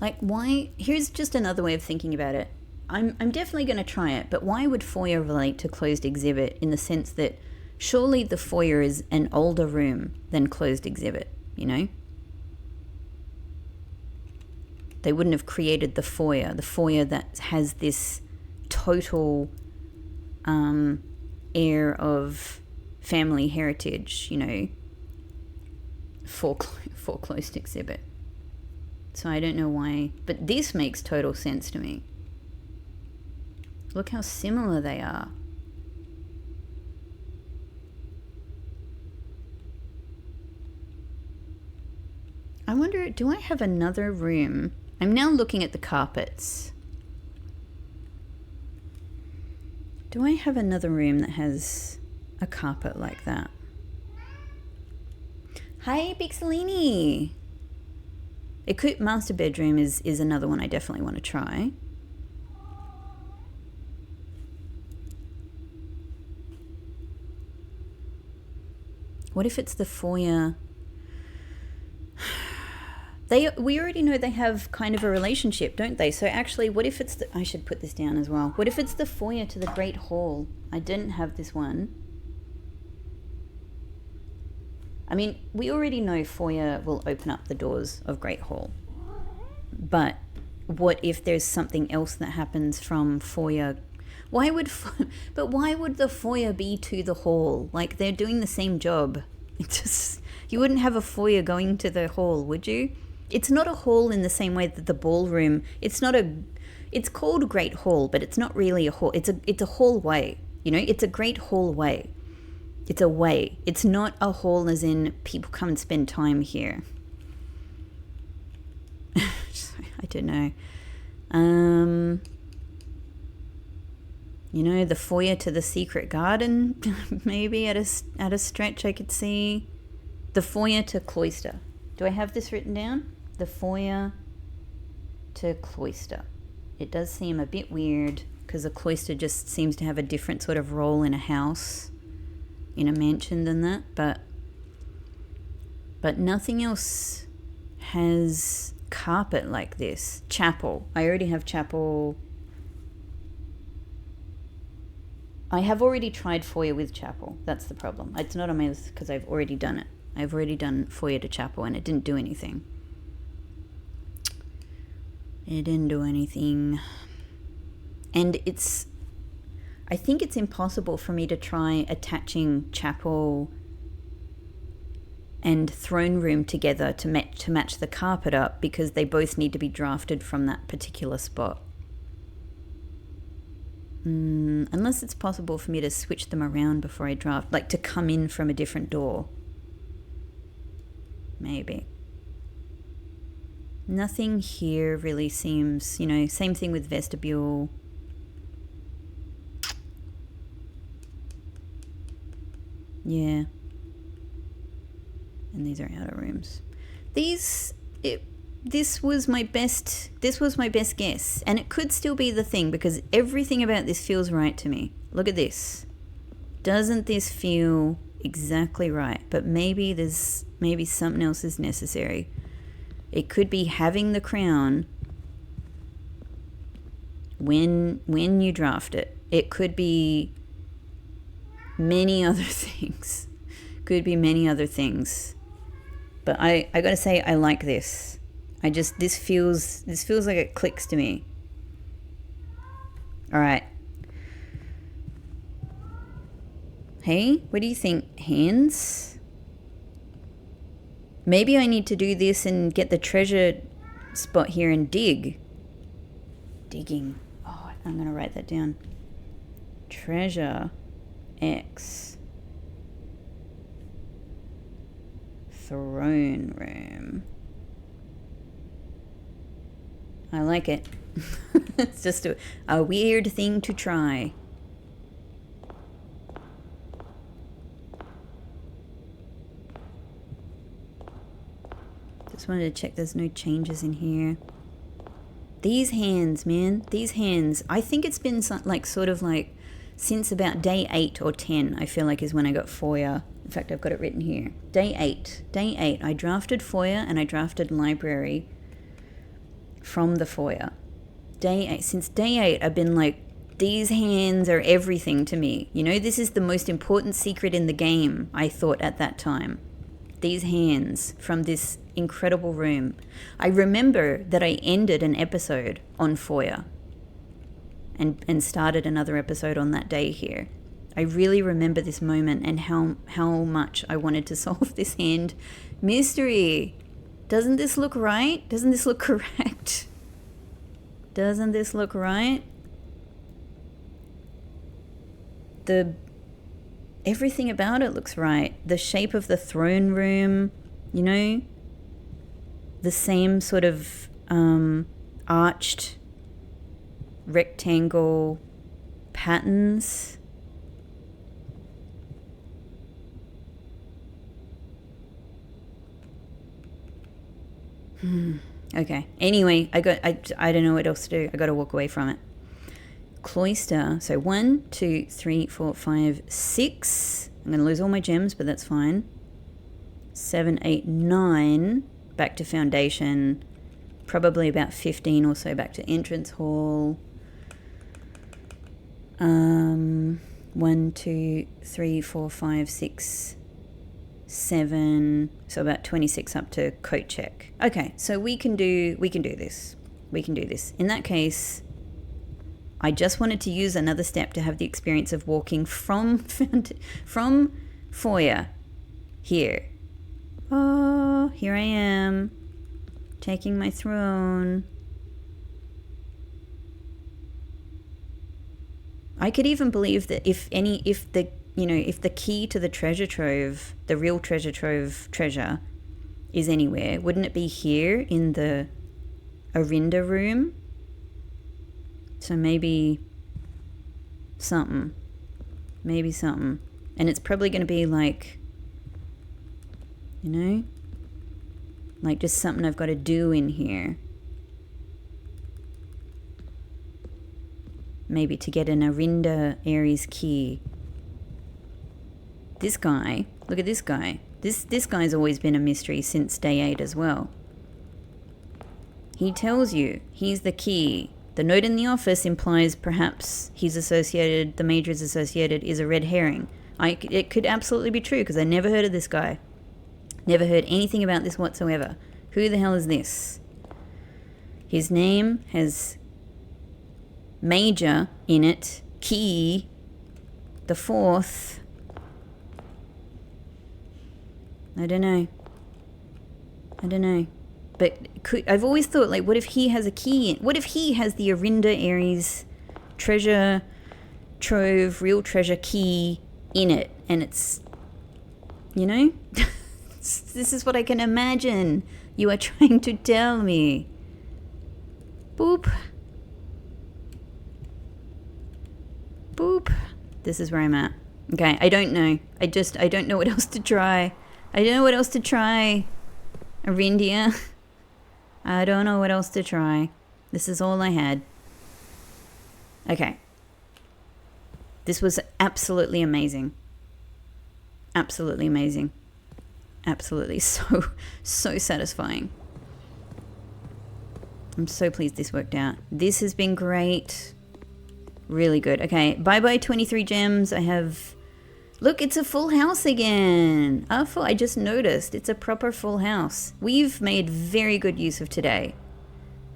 Like, why? Here's just another way of thinking about it. I'm definitely going to try it, but why would foyer relate to closed exhibit in the sense that surely the foyer is an older room than closed exhibit, you know? They wouldn't have created the foyer that has this total air of family heritage, you know, for closed exhibit. So I don't know why, but this makes total sense to me. Look how similar they are. I wonder, do I have another room? I'm now looking at the carpets. Do I have another room that has a carpet like that? Hi, Pixelini! Master bedroom is another one I definitely want to try. What if it's the foyer? We already know they have kind of a relationship, don't they? So actually, what if it's I should put this down as well. What if it's the foyer to the Great Hall? I didn't have this one. I mean, we already know foyer will open up the doors of Great Hall. But what if there's something else that happens from foyer? Why would the foyer be to the hall? Like, they're doing the same job. You wouldn't have a foyer going to the hall, would you? It's not a hall in the same way that the ballroom. It's called Great Hall, but it's not really a hall. It's a hallway. You know, it's a great hallway. It's a way. It's not a hall as in people come and spend time here. I don't know. You know, the foyer to the secret garden, maybe at a stretch I could see. The foyer to cloister. Do I have this written down? The foyer to cloister. It does seem a bit weird because a cloister just seems to have a different sort of role in a house, in a mansion than that, but nothing else has carpet like this. Chapel. I already have chapel. I have already tried foyer with chapel. That's the problem. It's not on my list because I've already done it. I've already done foyer to chapel and it didn't do anything. It didn't do anything. And I think it's impossible for me to try attaching chapel and throne room together to match the carpet up, because they both need to be drafted from that particular spot. Unless it's possible for me to switch them around before I draft, like to come in from a different door. Maybe. Nothing here really seems, same thing with vestibule. Yeah. And these are outer rooms. This was my best guess, and it could still be the thing, because everything about this feels right to me. Look at this. Doesn't this feel exactly right? But maybe something else is necessary. It could be having the crown when you draft it. It could be many other things. But I gotta say, I like this. This feels like it clicks to me. All right. Hey, what do you think? Hands? Maybe I need to do this and get the treasure spot here and dig. Digging. Oh, I'm gonna write that down. Treasure X. Throne room. I like it. It's just a weird thing to try. Just wanted to check there's no changes in here. These hands, man. These hands. I think it's been sort of like since about day 8 or 10, I feel like, is when I got foyer. In fact, I've got it written here. Day 8. I drafted foyer and I drafted library from the foyer. Day 8. Since day 8, I've been like, these hands are everything to me. This is the most important secret in the game, I thought at that time. These hands from this incredible room. I remember that I ended an episode on foyer and started another episode on that day here. I really remember this moment and how much I wanted to solve this hand mystery. Doesn't this look right? Doesn't this look correct? Doesn't this look right? Everything about it looks right. The shape of the throne room, the same sort of arched rectangle patterns. Okay. Anyway, I don't know what else to do. I got to walk away from it. Cloister. So 1, 2, 3, 4, 5, 6. I'm going to lose all my gems, but that's fine. 7, 8, 9. Back to foundation. Probably about 15 or so back to entrance hall. 1, 2, 3, 4, 5, 6, 7. So about 26 up to coat check. Okay, so we can do this. In that case, I just wanted to use another step to have the experience of walking from foyer here. Oh, here I am, taking my throne. I could even believe that if the key to the treasure trove, the real treasure trove treasure, is anywhere, wouldn't it be here in the Arinda room? So maybe something. And it's probably going to be like, like just something I've got to do in here. Maybe to get an Arinda Aries key. This guy, look at this guy. This guy's always been a mystery since day 8 as well. He tells you he's the key. The note in the office implies perhaps the major is associated is a red herring. It could absolutely be true because I never heard of this guy. Never heard anything about this whatsoever. Who the hell is this? His name has Major in it. Key. The 4th. I don't know. But I've always thought, like, what if he has a key? What if he has the Arinda Ares treasure trove, real treasure key in it? And it's, you know? This is what I can imagine you are trying to tell me. Boop. Boop. This is where I'm at. Okay, I don't know. I don't know what else to try. I don't know what else to try. Arindia. I don't know what else to try. This is all I had. Okay. This was absolutely amazing. Absolutely amazing. Absolutely so satisfying. I'm so pleased this worked out. This has been great. Really good. Okay, bye-bye 23 gems. I have... Look, it's a full house again. I just noticed. It's a proper full house. We've made very good use of today.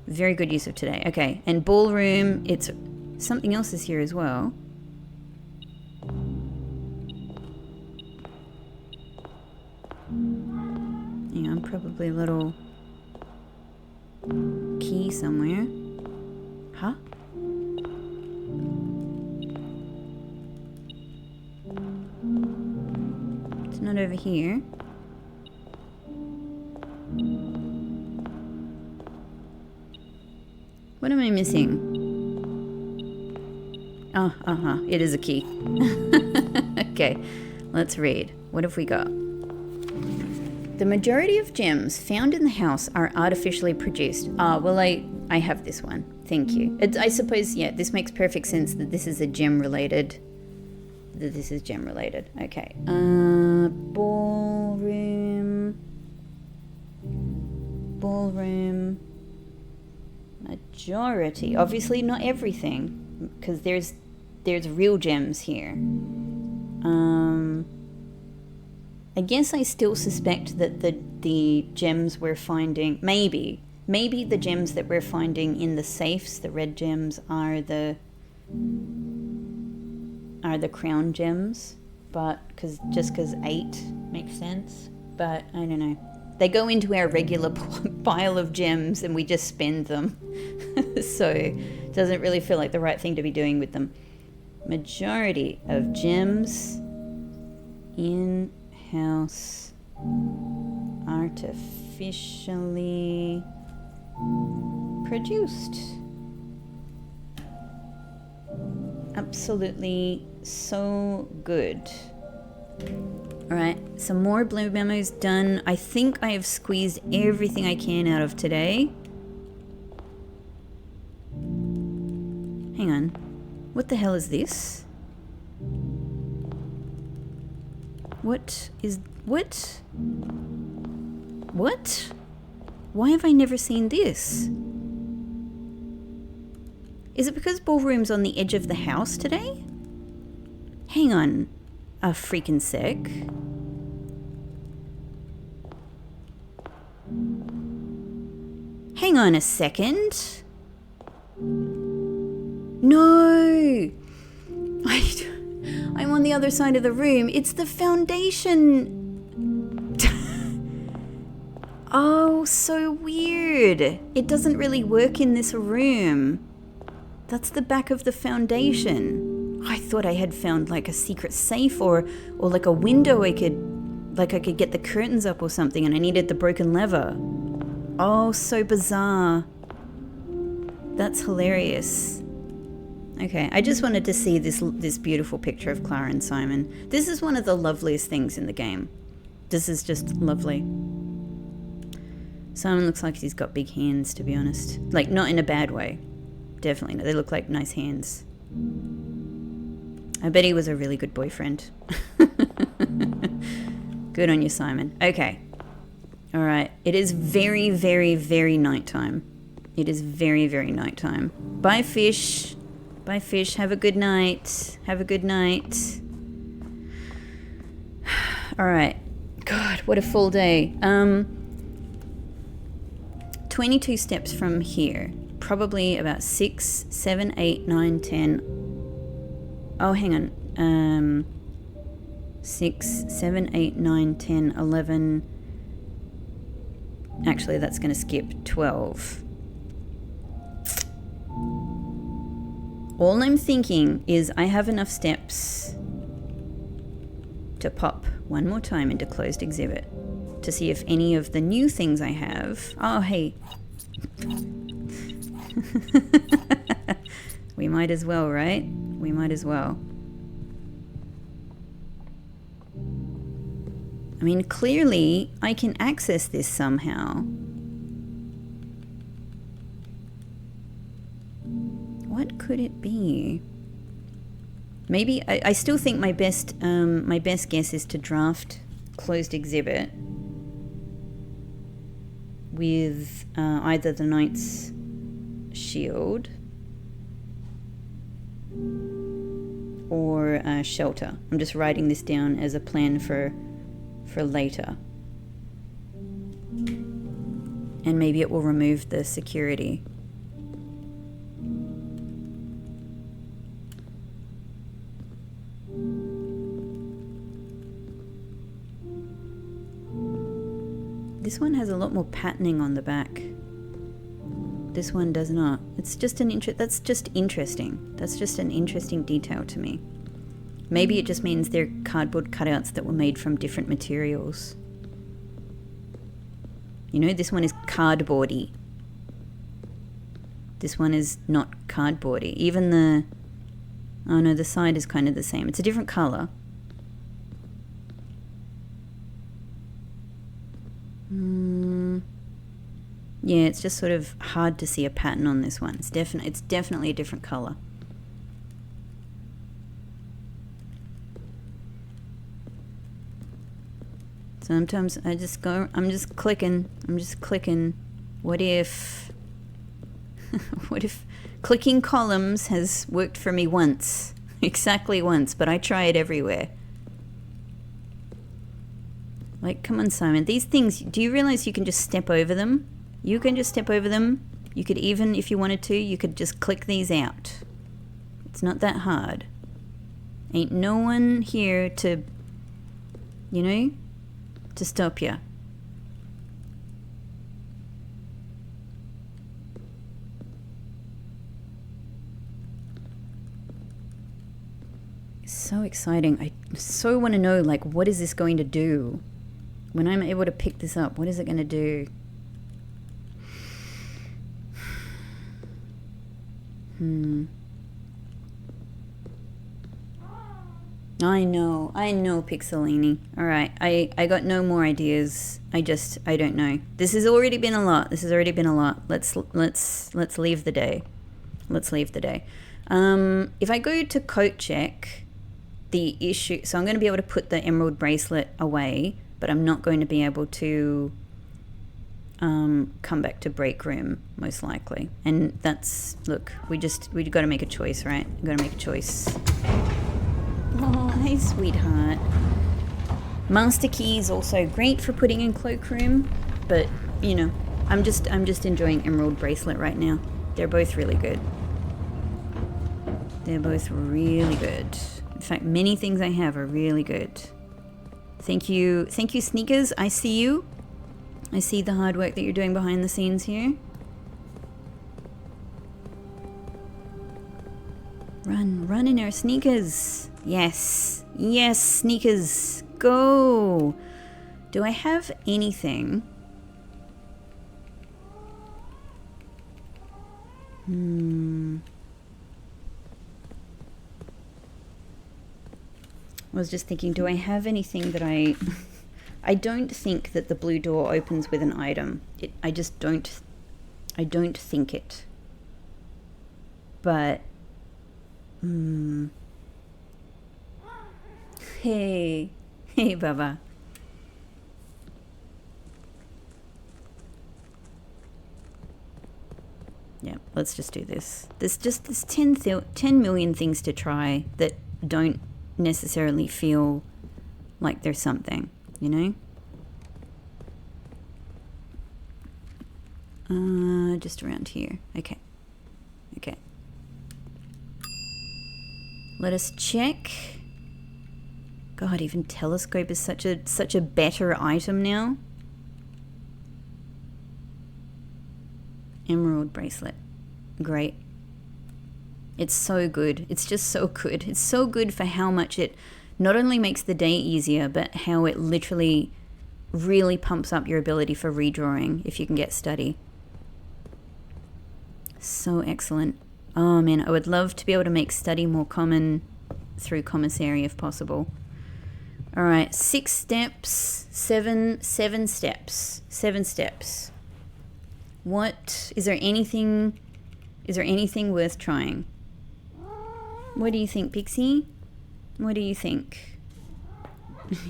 Very good use of today. Okay, and ballroom. It's... Something else is here as well. Hang on, probably a little... key somewhere. Huh? It's not over here. What am I missing? Oh, it is a key. Okay, let's read. What have we got? The majority of gems found in the house are artificially produced. Well, I have this one. Thank you. I suppose, yeah, this makes perfect sense that this is a gem-related... Okay. Ballroom. Majority. Obviously not everything, because there's real gems here. I guess I still suspect that the gems we're finding, maybe the gems that we're finding in the safes, the red gems, are the crown gems, but because 8 makes sense. But I don't know. They go into our regular pile of gems and we just spend them. So it doesn't really feel like the right thing to be doing with them. Majority of gems in house artificially produced. Absolutely so good. Alright, some more blue memos done. I think I have squeezed everything I can out of today. Hang on. What the hell is this? What? Why have I never seen this? Is it because ballroom's on the edge of the house today? Hang on a freaking sec. Hang on a second. No! I'm on the other side of the room. It's the foundation. Oh, so weird. It doesn't really work in this room. That's the back of the foundation. I thought I had found like a secret safe or like a window I could get the curtains up or something, and I needed the broken lever. Oh, so bizarre. That's hilarious. Okay, I just wanted to see this beautiful picture of Clara and Simon. This is one of the loveliest things in the game. This is just lovely. Simon looks like he's got big hands, to be honest. Like, not in a bad way. Definitely not. They look like nice hands. I bet he was a really good boyfriend. Good on you, Simon. Okay. Alright. It is very, very, very nighttime. It is very, very nighttime. Bye, fish. Bye, fish. Have a good night. Have a good night. Alright. God, what a full day. 22 steps from here. Probably about 6, 7, 8, 9, 10. Oh, hang on. 6, 7, 8, 9, 10, 11. Actually, that's going to skip 12. All I'm thinking is I have enough steps to pop one more time into closed exhibit to see if any of the new things I have... Oh, hey. We might as well, right? We might as well. I mean, clearly I can access this somehow. What could it be? Maybe I still think my best guess is to draft closed exhibit with either the Knight's Shield or Shelter. I'm just writing this down as a plan for later. And maybe it will remove the security. This one has a lot more patterning on the back. This one does not. It's just that's just interesting. That's just an interesting detail to me. Maybe it just means they're cardboard cutouts that were made from different materials. You know, this one is cardboardy. This one is not cardboardy. Even the... Oh no, the side is kind of the same. It's a different colour. Yeah, it's just sort of hard to see a pattern on this one. It's definitely a different colour. Sometimes I just go, I'm just clicking. What if clicking columns has worked for me once? Exactly once, but I try it everywhere. Like, come on, Simon. These things, do you realize you can just step over them? You can just step over them. You could even, if you wanted to, you could just click these out. It's not that hard. Ain't no one here to, you know, to stop you. So exciting. I so want to know, like, what is this going to do? When I'm able to pick this up, what is it going to do? I know, Pixelini. Alright, I got no more ideas. I don't know. This has already been a lot. Let's leave the day. If I go to coat check, the issue... So I'm going to be able to put the emerald bracelet away, but I'm not going to be able to come back to break room, most likely. And that's... Look, we got to make a choice, right? We've got to make a choice. Oh, hey, sweetheart. Master key is also great for putting in cloakroom, but, you know, I'm just enjoying emerald bracelet right now. They're both really good. In fact, many things I have are really good. Thank you, Sneakers. I see you. I see the hard work that you're doing behind the scenes here. Run in our Sneakers. Yes, Sneakers. Go. Do I have anything? I was just thinking, do I have anything that I don't think that the blue door opens with an item. I don't think it. But, Hey, Baba. Yeah, let's just do this. There's 10 million things to try that don't necessarily feel like there's something, you know? Just around here. Okay. Okay. Let us check. God, even telescope is such a better item now. Emerald bracelet. Great. It's so good. It's just so good. It's so good for how much it not only makes the day easier, but how it literally really pumps up your ability for redrawing if you can get study. So excellent. Oh man, I would love to be able to make study more common through commissary if possible. All right, 6 steps, seven steps. What is there anything worth trying? What do you think, Pixie? What do you think?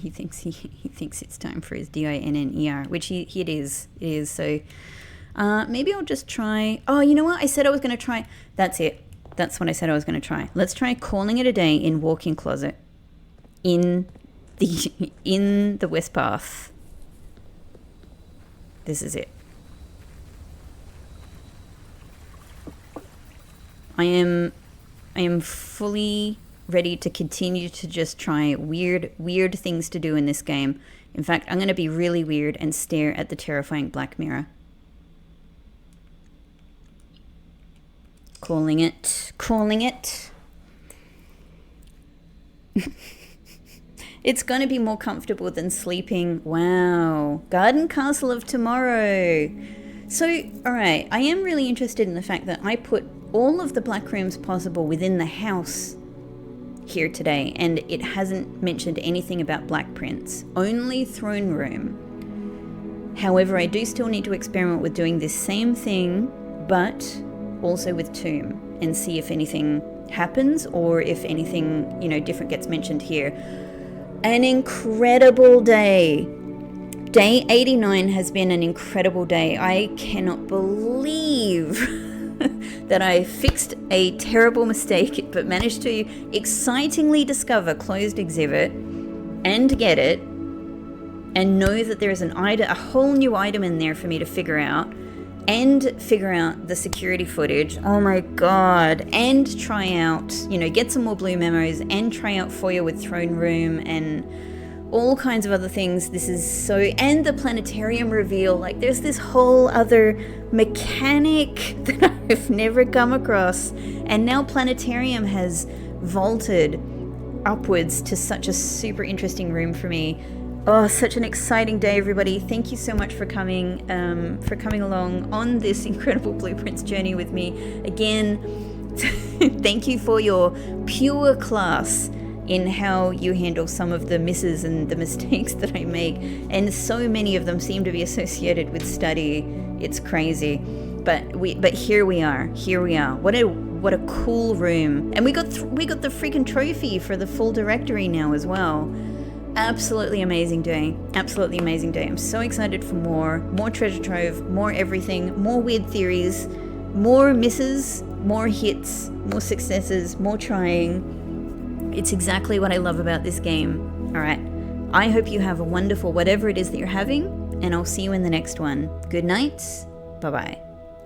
he thinks it's time for his DINNER, which it is. So maybe I'll just try. Oh, you know what? I said I was going to try. That's it. That's what I said I was going to try. Let's try calling it a day in walk-in closet in the West Path. This is it. I am fully ready to continue to just try weird things to do in this game. In fact, I'm going to be really weird and stare at the terrifying black mirror. Calling it. It's going to be more comfortable than sleeping. Wow. Garden Castle of Tomorrow. So, alright, I am really interested in the fact that I put all of the black rooms possible within the house here today, and it hasn't mentioned anything about Black Prince, only throne room. However, I do still need to experiment with doing this same thing, but also with tomb, and see if anything happens or if anything, different gets mentioned here. An incredible day. Day 89 has been an incredible day. I cannot believe that I fixed a terrible mistake, but managed to excitingly discover closed exhibit and get it, and know that there is a whole new item in there for me to figure out, and figure out the security footage. Oh my god. And try out, get some more blue memos, and try out foyer with throne room and all kinds of other things. This is so, and the planetarium reveal, like there's this whole other mechanic that I've never come across, and now planetarium has vaulted upwards to such a super interesting room for me. Oh, such an exciting day, everybody. Thank you so much for coming along on this incredible Blueprints journey with me. Again, thank you for your pure class in how you handle some of the misses and the mistakes that I make. And so many of them seem to be associated with study. It's crazy. But here we are. What a cool room. And we got the freaking trophy for the full directory now as well. Absolutely amazing day. I'm so excited for more treasure trove, more everything, more weird theories, more misses, more hits, more successes, more trying. It's exactly what I love about this game. All right. I hope you have a wonderful whatever it is that you're having, and I'll see you in the next one. Good night. Bye-bye.